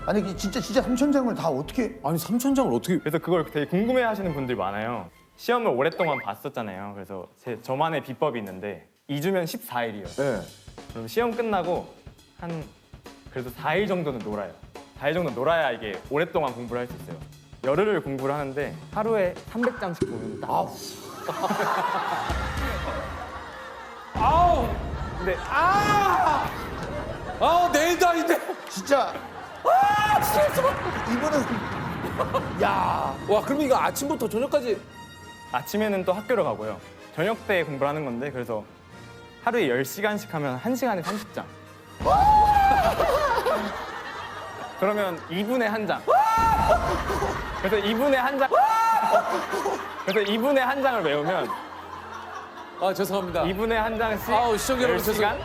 S2: 아니 진짜 3,000장을 다 어떻게?
S3: 아니 3,000장을 어떻게?
S13: 그래서 그걸 되게 궁금해하시는 분들이 많아요. 시험을 오랫동안 봤었잖아요. 그래서 저만의 비법이 있는데 2주면 14일이요.
S3: 네.
S13: 그럼 시험 끝나고 한 그래도 4일 정도는 놀아요. 4일 정도 놀아야 이게 오랫동안 공부를 할 수 있어요. 열흘을 공부를 하는데 하루에 300장씩 보면 딱.
S3: 아우!
S13: 근데
S3: 내일도 아닌데.
S2: 진짜. 이거는 야.
S3: 와, 그럼 이거 아침부터 저녁까지
S13: 아침에는 또 학교를 가고요. 저녁 때 공부를 하는 건데 그래서 하루에 10시간씩 하면 1시간에 30장. 그러면 2분에 1장. 그래서 2분에 1장. 그래서 2분에 1장을 외우면
S3: 죄송합니다.
S13: 2분에 1장씩
S3: 시청자 여러분
S13: 10시간?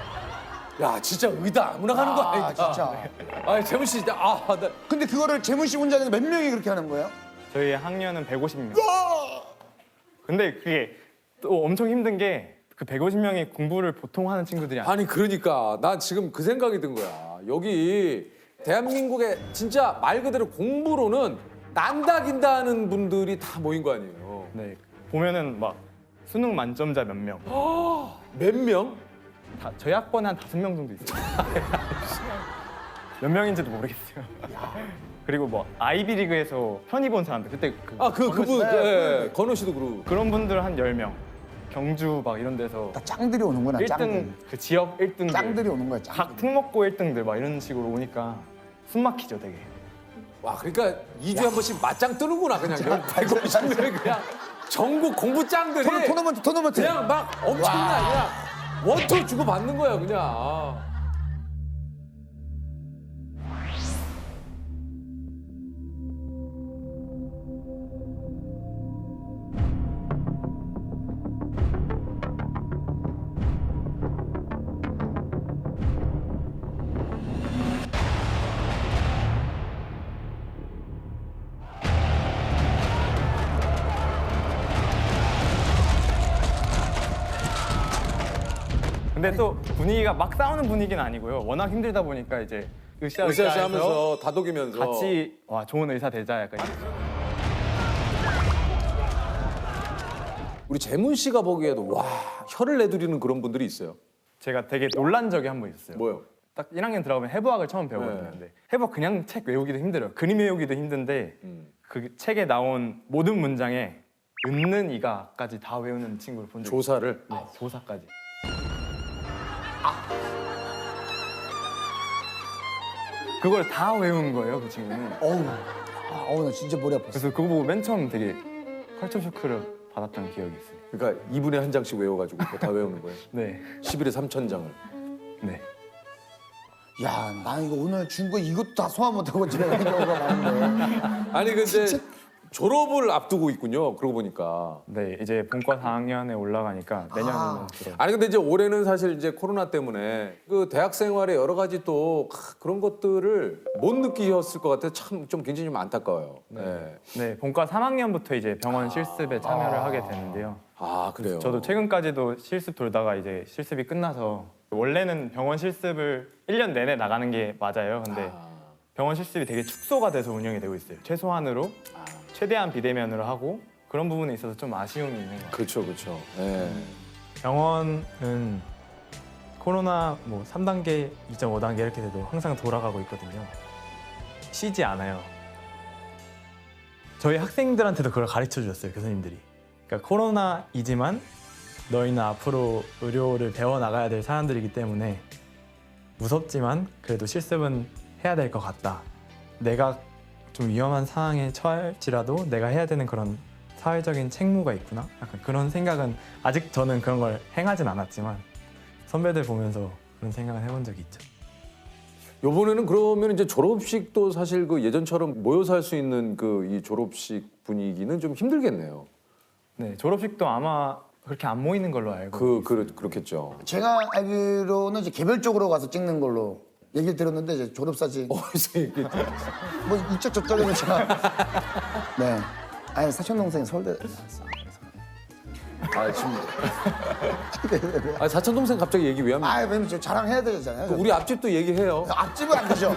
S3: 야, 진짜 의다 아무나 가는 거 아니다.
S2: 진짜.
S3: 재문 씨 진짜
S2: 근데 그거를 재문 씨 혼자 하는데 몇 명이 그렇게 하는 거예요?
S13: 저희 학년은 150명. 근데 그게 또 엄청 힘든 게 그 150명이 공부를 보통 하는 친구들이 아니에요.
S3: 아니 그러니까 난 지금 그 생각이 든 거야. 여기 대한민국에 진짜 말 그대로 공부로는 난다 긴다 하는 분들이 다 모인 거 아니에요.
S13: 네. 보면은 막 수능 만점자 몇 명.
S3: 몇 명?
S13: 저희 학번에 한 5명 정도 있어요. 몇 명인지도 모르겠어요. 그리고 뭐 아이비리그에서 편히 본 사람들 그때
S3: 그분 건우 씨도 그러고
S13: 그런 분들 한 10명. 경주 막 이런 데서
S2: 짱들이 오는구나.
S13: 1등
S2: 짱들.
S13: 그 지역 1등들
S2: 짱들이 오는 거야. 짱.
S13: 각 특목고 1등들 막 이런 식으로 오니까 숨 막히죠 되게.
S3: 와, 그러니까 2주에 한 번씩 맞짱 뜨는구나 그냥. 150명이 그냥 전국 공부 짱들이
S2: 토너먼트.
S3: 그냥 막 엄청나 그냥 원투 주고 받는 거야 그냥.
S13: 근데 또 분위기가 막 싸우는 분위기는 아니고요. 워낙 힘들다 보니까 이제 으쌰으쌰
S3: 하면서 다독이면서
S13: 같이 와 좋은 의사 되자 약간.
S3: 우리 재문 씨가 보기에도 와 혀를 내두리는 그런 분들이 있어요.
S13: 제가 되게 놀란 적이 한 번 있었어요.
S3: 뭐요?
S13: 딱 1학년 들어가면 해부학을 처음 배우거든요.
S3: 네.
S13: 근데 해부학 그냥 책 외우기도 힘들어요. 그림 외우기도 힘든데 그 책에 나온 모든 문장에 은는 이가까지 다 외우는 친구를 본 적이
S3: 조사를?
S13: 네, 조사까지. 그걸 다 외운 거예요, 그 친구는.
S2: 어우, 나 진짜 머리 아팠어.
S13: 그래서 그거 보고 맨 처음 되게 컬처 쇼크를 받았던 기억이 있어요.
S3: 그러니까 2분에 한 장씩 외워가지고 그거 다 외우는 거예요?
S13: 네.
S3: 10일에 3,000장을.
S13: 네.
S2: 야, 나 이거 오늘 준 거 이것도 다 소화 못하고 집에 가는 경우가 많은데.
S3: 아니 근데 졸업을 앞두고 있군요. 그러고 보니까.
S13: 네, 이제 본과 4학년에 올라가니까 내년이면 졸업.
S3: 아니 근데 이제 올해는 사실 이제 코로나 때문에 그 대학 생활에 여러 가지 또 그런 것들을 못 느끼셨을 것 같아요. 참 좀 굉장히 좀 안타까워요. 네.
S13: 네, 본과 3학년부터 이제 병원 실습에 참여를 하게 되는데요.
S3: 아, 그래요?
S13: 저도 최근까지도 실습 돌다가 이제 실습이 끝나서 원래는 병원 실습을 1년 내내 나가는 게 맞아요. 근데 병원 실습이 되게 축소가 돼서 운영이 되고 있어요. 최소한으로 최대한 비대면으로 하고 그런 부분에 있어서 좀 아쉬움이 있는 것 같아요.
S3: 그렇죠, 그렇죠. 네.
S13: 병원은 코로나 뭐 3단계, 2.5단계 이렇게 돼도 항상 돌아가고 있거든요. 쉬지 않아요. 저희 학생들한테도 그걸 가르쳐 주셨어요, 교수님들이. 그러니까 코로나이지만 너희는 앞으로 의료를 배워나가야 될 사람들이기 때문에 무섭지만 그래도 실습은 해야 될 것 같다. 내가 좀 위험한 상황에 처할지라도 내가 해야 되는 그런 사회적인 책무가 있구나. 약간 그런 생각은 아직 저는 그런 걸 행하진 않았지만 선배들 보면서 그런 생각을 해본 적이 있죠.
S3: 요번에는 그러면 이제 졸업식도 사실 그 예전처럼 모여서 할 수 있는 그 이 졸업식 분위기는 좀 힘들겠네요.
S13: 네, 졸업식도 아마 그렇게 안 모이는 걸로 알고
S3: 그렇겠죠.
S2: 제가 알기로는 이제 개별적으로 가서 찍는 걸로 얘기를 들었는데 이제 졸업사진
S3: 어디서 얘기
S2: 뭐 이쪽 저쪽에는 제가 네. 아니 사촌 동생이 서울대 나왔어.
S3: 아 지금 아 사촌 동생 갑자기 얘기 왜 합니까?
S2: 아 왜냐면 저 자랑해야 되잖아요.
S3: 우리 앞집도 얘기해요.
S2: 앞집은 안 되죠.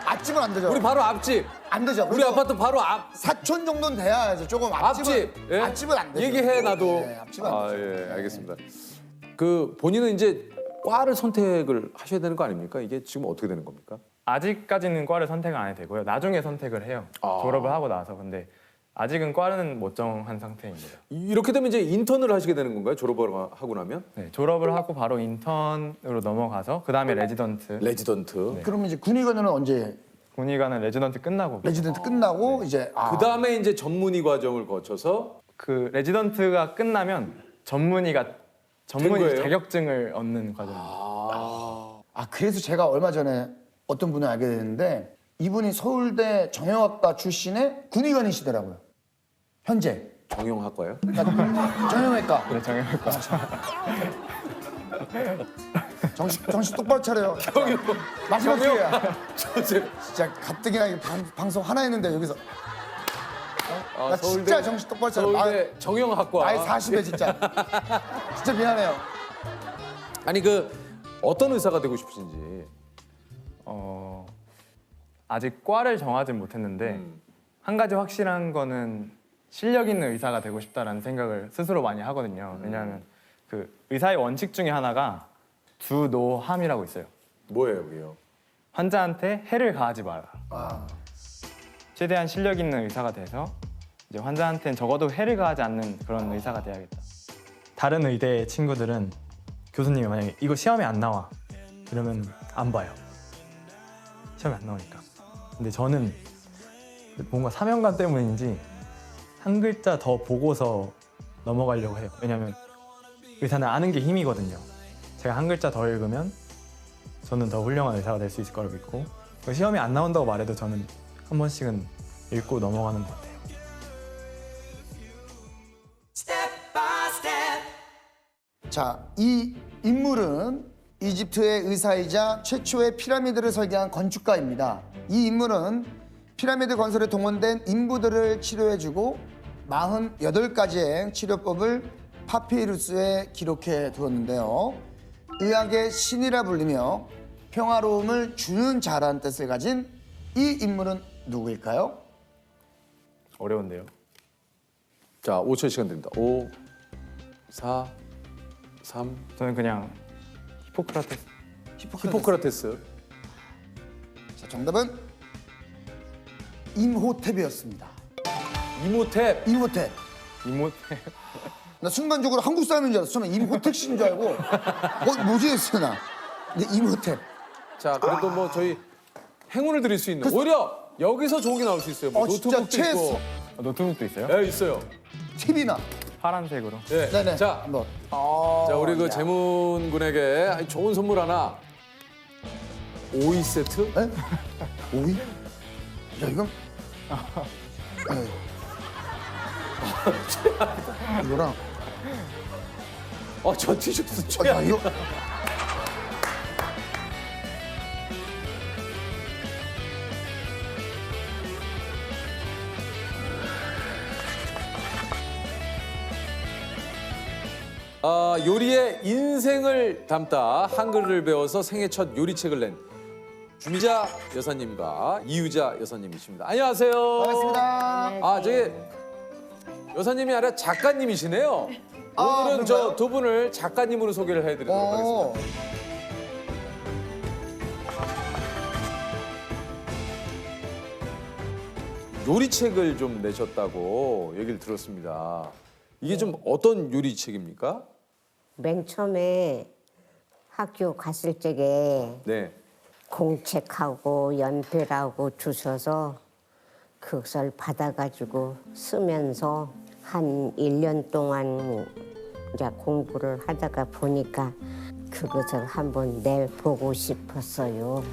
S2: 앞집은 안 되죠.
S3: 우리 바로 앞집.
S2: 안 되죠.
S3: 우리 아파트 바로 앞.
S2: 사촌 정도는 돼야 이제 조금 앞집은
S3: 예?
S2: 앞집은 안 되죠.
S3: 얘기해 나도.
S2: 네, 앞집은 안 되죠.
S3: 예, 알겠습니다. 그 본인은 이제 과를 선택을 하셔야 되는 거 아닙니까? 이게 지금 어떻게 되는 겁니까?
S13: 아직까지는 과를 선택을 안 해도 되고요. 나중에 선택을 해요. 졸업을 하고 나서. 근데 아직은 과는 못 정한 상태입니다.
S3: 이렇게 되면 이제 인턴을 하시게 되는 건가요? 졸업을 하고 나면?
S13: 네, 졸업을 하고 바로 인턴으로 넘어가서 그 다음에 레지던트.
S3: 레지던트.
S2: 그러면 이제 군의관은 언제?
S13: 군의관은 레지던트 끝나고.
S2: 레지던트 끝나고 이제
S3: 그 다음에 이제 전문의 과정을 거쳐서
S13: 그 레지던트가 끝나면 전문의
S3: 거예요?
S13: 자격증을 얻는 과정입니다.
S2: 아 그래서 제가 얼마 전에 어떤 분을 알게 됐는데 이분이 서울대 정형학과 출신의 군의관이시더라고요. 현재.
S3: 정형학과요?
S2: 정형외과.
S13: 네, 정형외과.
S2: 정신 똑바로 차려요. 마지막
S3: 정형.
S2: 기회야. 진짜 가뜩이나 방송 하나 했는데 여기서 나 진짜 정신 똑바로 차려.
S3: 서울대 정형학과.
S2: 나이 40에 진짜. 진짜 미안해요.
S3: 아니 그 어떤 의사가 되고 싶으신지.
S13: 아직 과를 정하진 못했는데 한 가지 확실한 거는 실력 있는 의사가 되고 싶다라는 생각을 스스로 많이 하거든요. 왜냐하면 그 의사의 원칙 중에 하나가 두노함이라고 있어요.
S3: 뭐예요, 그게요?
S13: 환자한테 해를 가하지 마라. 최대한 실력 있는 의사가 돼서 이제 환자한테는 적어도 해를 가하지 않는 그런 의사가 돼야겠다. 다른 의대 친구들은 교수님이 만약에 이거 시험에 안 나와 이러면 안 봐요. 시험에 안 나오니까. 근데 저는 뭔가 사명감 때문인지 한 글자 더 보고서 넘어가려고 해요. 왜냐면 의사는 아는 게 힘이거든요. 제가 한 글자 더 읽으면 저는 더 훌륭한 의사가 될 수 있을 거라고 믿고 시험이 안 나온다고 말해도 저는 한 번씩은 읽고 넘어가는 것 같아요.
S2: 자, 이 인물은 이집트의 의사이자 최초의 피라미드를 설계한 건축가입니다. 이 인물은 피라미드 건설에 동원된 인부들을 치료해주고 48가지의 치료법을 파피루스에 기록해 두었는데요. 의학의 신이라 불리며 평화로움을 주는 자라는 뜻을 가진 이 인물은 누구일까요?
S13: 어려운데요.
S3: 자, 5초 시간 드립니다. 5, 4, 3.
S13: 저는 그냥 히포크라테스.
S3: 히포크라테스.
S2: 자, 정답은 임호탭이었습니다.
S3: 임호탭.
S2: 임호탭.
S13: 임호탭.
S2: 나 순간적으로 한국 사람인 줄 알았어. 처음에 임호택 씨인 줄 알고 뭐지 했어 나. 근데 임호탭.
S3: 자, 그래도 뭐 저희 행운을 드릴 수 있는 오히려 여기서 좋은 게 나올 수 있어요. 뭐
S2: 진짜
S3: 노트북도
S2: 체스.
S3: 있고.
S13: 노트북도 있어요?
S3: 네, 있어요.
S2: TV나.
S13: 파란색으로.
S3: 네.
S2: 네네.
S3: 자,
S2: 한번.
S3: 자, 우리 그
S2: 야.
S3: 재문 군에게 아주 좋은 선물 하나. 오이 세트?
S2: 에? 오이? 야 이건. 네. 이거랑.
S3: 저 티셔츠
S2: 야
S3: 최악.
S2: 이거.
S3: 요리의 인생을 담다 한글을 배워서 생애 첫 요리책을 낸 주미자 여사님과 이유자 여사님이십니다. 안녕하세요.
S2: 반갑습니다.
S3: 저기 여사님이 아니라 작가님이시네요. 오늘은 저 두 분을 작가님으로 소개를 해드리도록 하겠습니다. 요리책을 좀 내셨다고 얘기를 들었습니다. 이게 좀 어떤 요리책입니까?
S16: 맨 처음에 학교 갔을 적에
S3: 네.
S16: 공책하고 연필하고 주셔서 그것을 받아가지고 쓰면서 한 1년 동안 이제 공부를 하다가 보니까 그것을 한번 내보고 싶었어요.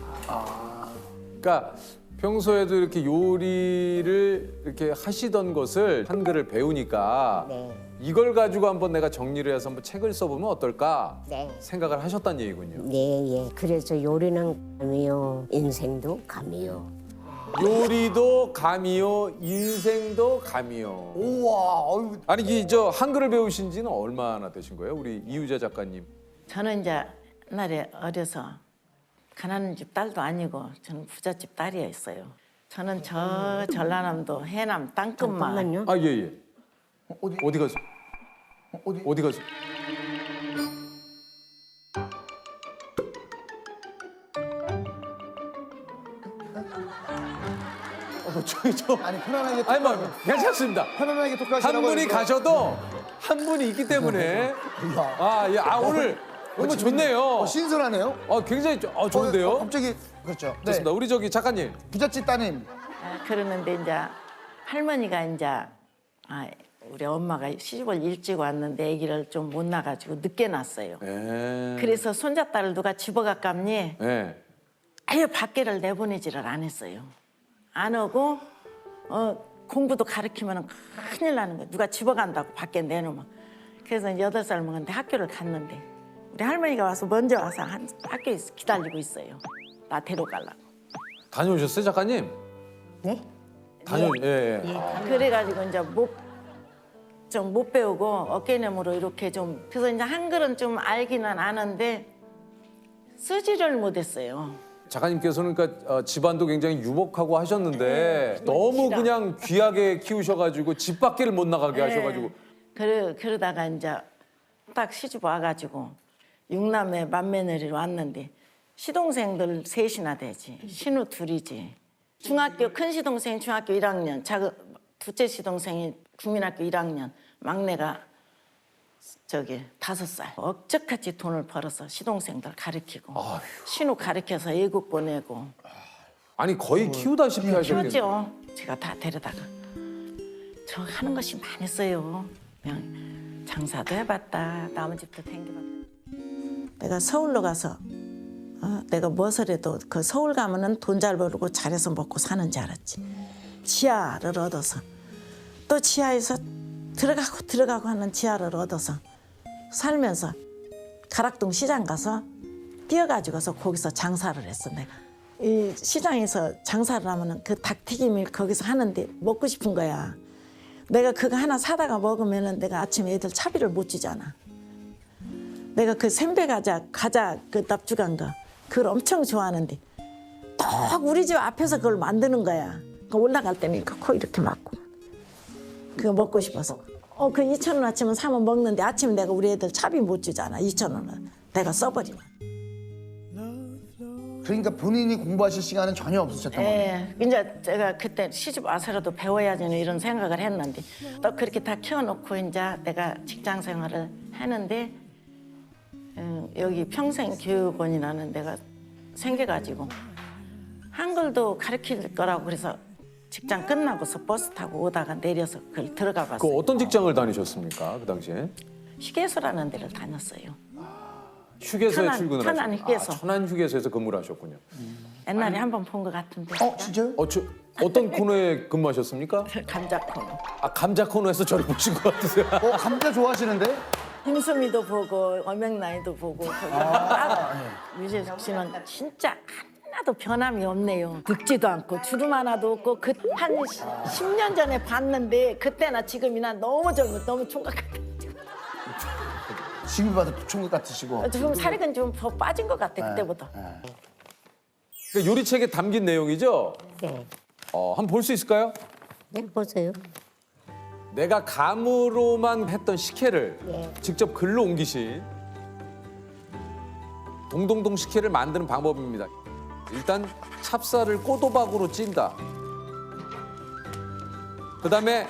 S3: 그러니까 평소에도 이렇게 요리를 이렇게 하시던 것을 한글을 배우니까 이걸 가지고 한번 내가 정리를 해서 한번 책을 써보면 어떨까 생각을 하셨다는 얘기군요.
S16: 네. 그래서 요리는 감이요, 인생도 감이요.
S3: 요리도 감이요, 인생도 감이요.
S2: 우와.
S3: 아니 이게 저 한글을 배우신 지는 얼마나 되신 거예요, 우리 이유자 작가님?
S17: 저는 이제 옛날에 어려서 가난한 집 딸도 아니고 저는 부잣집 딸이었어요. 저는 저 전라남도 해남 땅끝마을.
S3: 아 예예. 어디 가서? 어디 가서?
S2: 아니 편안하게.
S3: 아니 뭐 괜찮습니다.
S2: 편안하게 토크하시라고.
S3: 한 분이
S2: 해서.
S3: 가셔도 한 분이 있기 때문에 오늘 너무 좋네요.
S2: 신선하네요.
S3: 굉장히 좋은데요.
S2: 갑자기 그렇죠.
S3: 좋습니다. 우리 저기 작가님.
S2: 부잣집 따님.
S17: 그러는데 이제 할머니가 이제 우리 엄마가 시집을 일찍 왔는데 아기를 좀 못 낳아가지고 늦게 낳았어요. 그래서 손자딸을 누가 집어갈까니 아예 밖에를 내보내지를 안 했어요. 안 오고 공부도 가르치면 큰일 나는 거예요. 누가 집어간다고 밖에 내놓으면. 그래서 8살 먹었는데 학교를 갔는데 우리 할머니가 와서 먼저 와서 학교에서 기다리고 있어요. 나 데려가려고.
S3: 다녀오셨어요, 작가님?
S16: 네?
S3: 예.
S17: 그래가지고 이제 못 배우고 어깨너머로 이렇게 좀 그래서 이제 한글은 좀 알기는 아는데 쓰지를 못했어요.
S3: 작가님께서는 그러니까 집안도 굉장히 유복하고 하셨는데 너무 그냥 귀하게 키우셔가지고 집 밖에를 못 나가게 하셔가지고
S17: 그러다가 이제 딱 시집 와가지고 6남매 맏며느리로 왔는데 시동생들 셋이나 되지 신우 둘이지. 중학교 큰 시동생이 중학교 1학년 둘째 시동생이 국민학교 1학년 막내가 저기 5살. 억적같이 돈을 벌어서 시동생들 가르치고 신우 가르쳐서 외국 보내고.
S3: 아니 거의 키우다시피 하셨겠네요.
S17: 키웠죠. 제가 다 데려다가. 저 하는 것이 많았어요. 그냥 장사도 해봤다. 남의 집도 댕겨봤다. 내가 서울로 가서 내가 무엇을 해도 그 서울 가면은 돈 잘 벌고 잘해서 먹고 사는 줄 알았지. 지하를 얻어서 또 지하에서 들어가고 하는 지하를 얻어서 살면서 가락동 시장 가서 뛰어가지고서 거기서 장사를 했어 내가. 이 시장에서 장사를 하면은 그 닭튀김을 거기서 하는데 먹고 싶은 거야. 내가 그거 하나 사다가 먹으면은 내가 아침에 애들 차비를 못 주잖아. 내가 그 샘배 과자 그 납죽한 거 그걸 엄청 좋아하는데 딱 우리 집 앞에서 그걸 만드는 거야. 올라갈 때는 코 이렇게 막고 그거 먹고 싶어서 그 2,000원 아침에 사면 먹는데 아침에 내가 우리 애들 차비 못 주잖아. 2,000원은 내가 써버리면
S2: 그러니까 본인이 공부하실 시간은 전혀 없으셨던 거예요.
S17: 예, 이제 제가 그때 시집 와서라도 배워야지는 이런 생각을 했는데 또 그렇게 다 키워놓고 이제 내가 직장 생활을 하는데 여기 평생교육원이라는 데가 생겨가지고 한글도 가르칠 거라고 그래서 직장 끝나고서 버스 타고 오다가 내려서 그걸 들어가 봤어요.
S3: 그 어떤 직장을 다니셨습니까? 그 당시에?
S17: 휴게소라는 데를 다녔어요.
S3: 휴게소에 출근을
S17: 천안
S3: 하셨-
S17: 휴게소.
S3: 천안 휴게소에서 근무를 하셨군요.
S17: 옛날에 한 번 본 것 같은데.
S2: 진짜요?
S3: 어떤 코너에 근무하셨습니까?
S17: 감자 코너.
S3: 아 감자 코너에서 저를 보신 것 같으세요?
S2: 감자 좋아하시는데?
S17: 김수미도 보고 엄영나이도 보고 유재석 씨는 진짜 하나도 변함이 없네요. 늙지도 않고 주름 하나도 없고 한 10년 전에 봤는데 그때나 지금이나 너무 젊고 너무 총각 같아요.
S2: 지금 봐도 총각 같으시고.
S17: 지금 살이 좀 더 빠진 것 같아 그때보다.
S3: 그 요리책에 담긴 내용이죠?
S16: 네.
S3: 한번 볼 수 있을까요?
S16: 네, 보세요.
S3: 내가 감으로만 했던 식혜를
S16: 네.
S3: 직접 글로 옮기신 동동동 식혜를 만드는 방법입니다. 일단 찹쌀을 꼬도박으로 찐다. 그다음에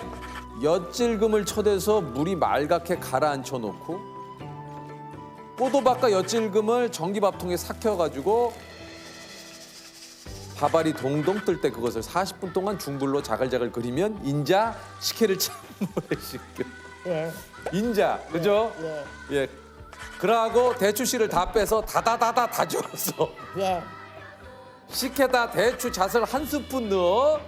S3: 엿질금을 쳐대서 물이 맑게 가라앉혀 놓고 꼬도박과 엿질금을 전기밥통에 삭혀가지고 밥알이 동동 뜰 때 그것을 40분 동안 중불로 자글자글 끓이면 인자 식혜를 찬물에 씻겨.
S16: 예.
S3: 인자, 그죠?
S16: 예.
S3: 예. 그러고 대추씨를 다 빼서 다다다다 다져서
S16: 예.
S3: 식혜다 대추 잣을 한 스푼 넣어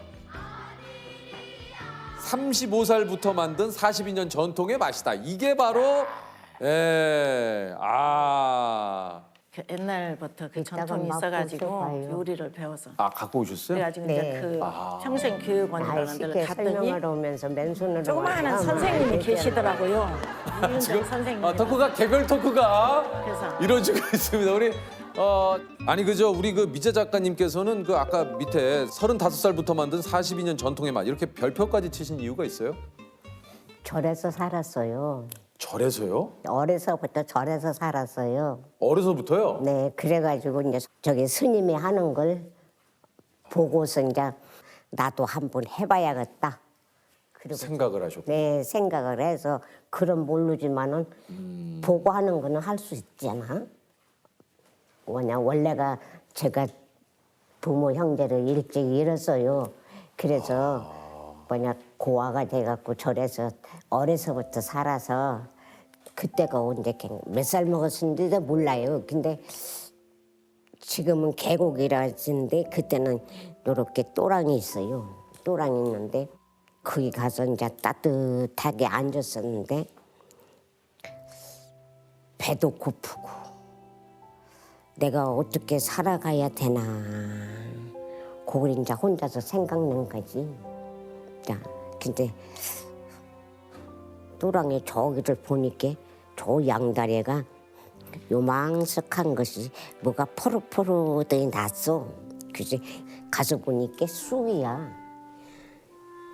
S3: 35살부터 만든 42년 전통의 맛이다. 이게 바로
S17: 그 옛날부터 그
S16: 이따가
S17: 전통이
S16: 맛보셔
S17: 있어가지고
S16: 봐요.
S17: 요리를 배워서.
S3: 갖고 오셨어요?
S17: 그래가지고
S16: 네.
S17: 이제 그 평생교육원이라는 데를
S16: 쉽게
S17: 갔더니
S16: 설명을 오면서 맨손으로
S17: 조그마한
S16: 와서
S17: 선생님이
S16: 얘기하는
S17: 계시더라고요. 이윤정 선생님.
S3: 토크가 개별 토크가
S17: 그래서
S3: 이루어지고 있습니다. 우리 아니 그죠? 우리 그 미자 작가님께서는 그 아까 밑에 35살부터 만든 42년 전통의 맛 이렇게 별표까지 치신 이유가 있어요?
S16: 절에서 살았어요.
S3: 절에서요?
S16: 어려서부터 절에서 살았어요.
S3: 어려서부터요?
S16: 네, 그래가지고 이제 저기 스님이 하는 걸 보고서 이제 나도 한번 해봐야겠다. 그리고
S3: 생각을 하셨고.
S16: 네, 생각을 해서 그런 모르지만은 보고 하는 거는 할 수 있잖아. 뭐냐 원래가 제가 부모 형제를 일찍 잃었어요. 그래서 뭐냐 고아가 돼갖고 절에서 어려서부터 살아서 그때가 언제 몇 살 먹었는지도 몰라요. 근데 지금은 계곡이라는데 그때는 이렇게 또랑이 있어요. 또랑이 있는데 거기 가서 이제 따뜻하게 앉았었는데 배도 고프고 내가 어떻게 살아가야 되나 그걸 이제 혼자서 생각난 거지. 자, 근데 또랑이 저기를 보니까 저 양다리가 요망석한 것이 뭐가 포릇포릇하게 났어. 그래서 가서 보니까 쑥이야.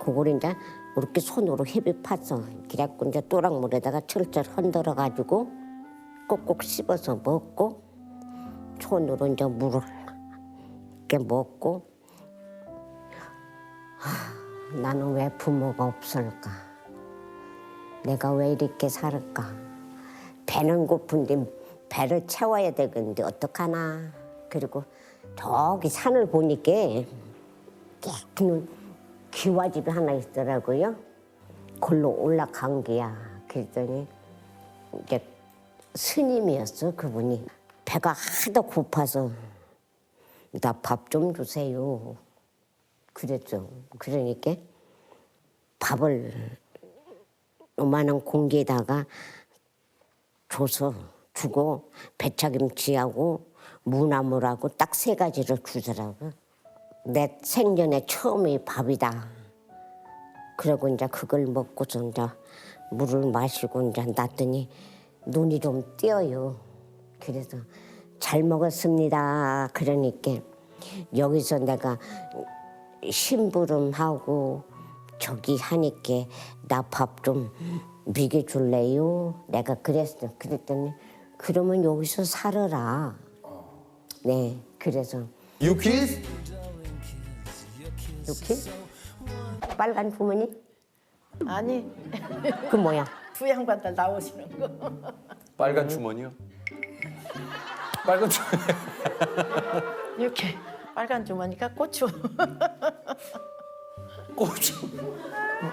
S16: 그걸 이제 이렇게 손으로 헤비 팠어. 그래갖고 이제 또랑물에다가 철철 흔들어 가지고 꼭꼭 씹어서 먹고 손으로 이제 물을 이렇게 먹고 나는 왜 부모가 없을까? 내가 왜 이렇게 살을까? 배는 고픈데 배를 채워야 되겠는데 어떡하나? 그리고 저기 산을 보니까 깨끗한 기와집이 하나 있더라고요. 걸로 올라간 게야. 그랬더니 이제 스님이었어 그분이. 배가 하도 고파서 나 밥 좀 주세요. 그랬죠. 그러니까 밥을 요만한 공기에다가 줘서 주고 배차김치하고 무나물하고 딱 3가지를 주더라고. 내 생전에 처음이 밥이다. 그러고 이제 그걸 먹고서 이제 물을 마시고 이제 놨더니 눈이 좀 띄어요. 그래서 잘 먹었습니다. 그러니까 여기서 내가 심부름하고 저기 하니까 나 밥 좀 먹여줄래요? 내가 그랬어. 그랬더니 그러면 여기서 살아라. 네, 그래서
S2: 유퀴즈?
S16: 유퀴즈? 빨간 주머니?
S17: 아니
S16: 그 뭐야?
S17: 부양반들 나오시는 거.
S3: 빨간 주머니요? 빨간 주머니.
S17: 이렇게 빨간 주머니가 고추.
S3: 고추.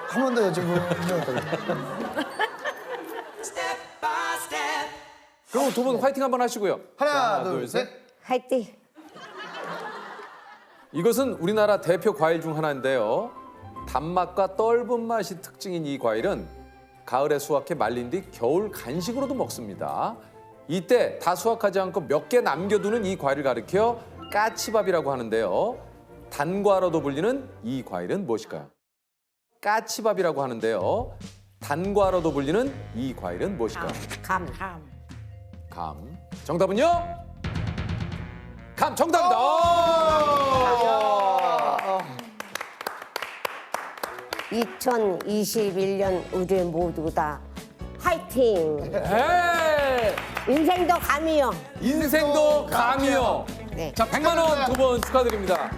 S2: 한 번 더 여쭤보면
S3: 그럼 두 분 화이팅 한번 하시고요.
S2: 하나,
S3: 자,
S2: 둘, 셋.
S16: 화이팅!
S3: 이것은 우리나라 대표 과일 중 하나인데요. 단맛과 떫은 맛이 특징인 이 과일은 가을에 수확해 말린 뒤 겨울 간식으로도 먹습니다. 이때 다 수확하지 않고 몇 개 남겨두는 이 과일을 가리켜 까치밥이라고 하는데요. 단과로도 불리는 이 과일은 무엇일까요? 까치밥이라고 하는데요. 단과로도 불리는 이 과일은 무엇일까요?
S16: 감.
S3: 감. 정답은요? 감 정답입니다. 오!
S16: 2021년 우리 모두 다 화이팅!
S3: 네.
S16: 인생도 감이요.
S3: 인생도 감이요.
S16: 네.
S3: 자, 100만 원 두 분 축하드립니다.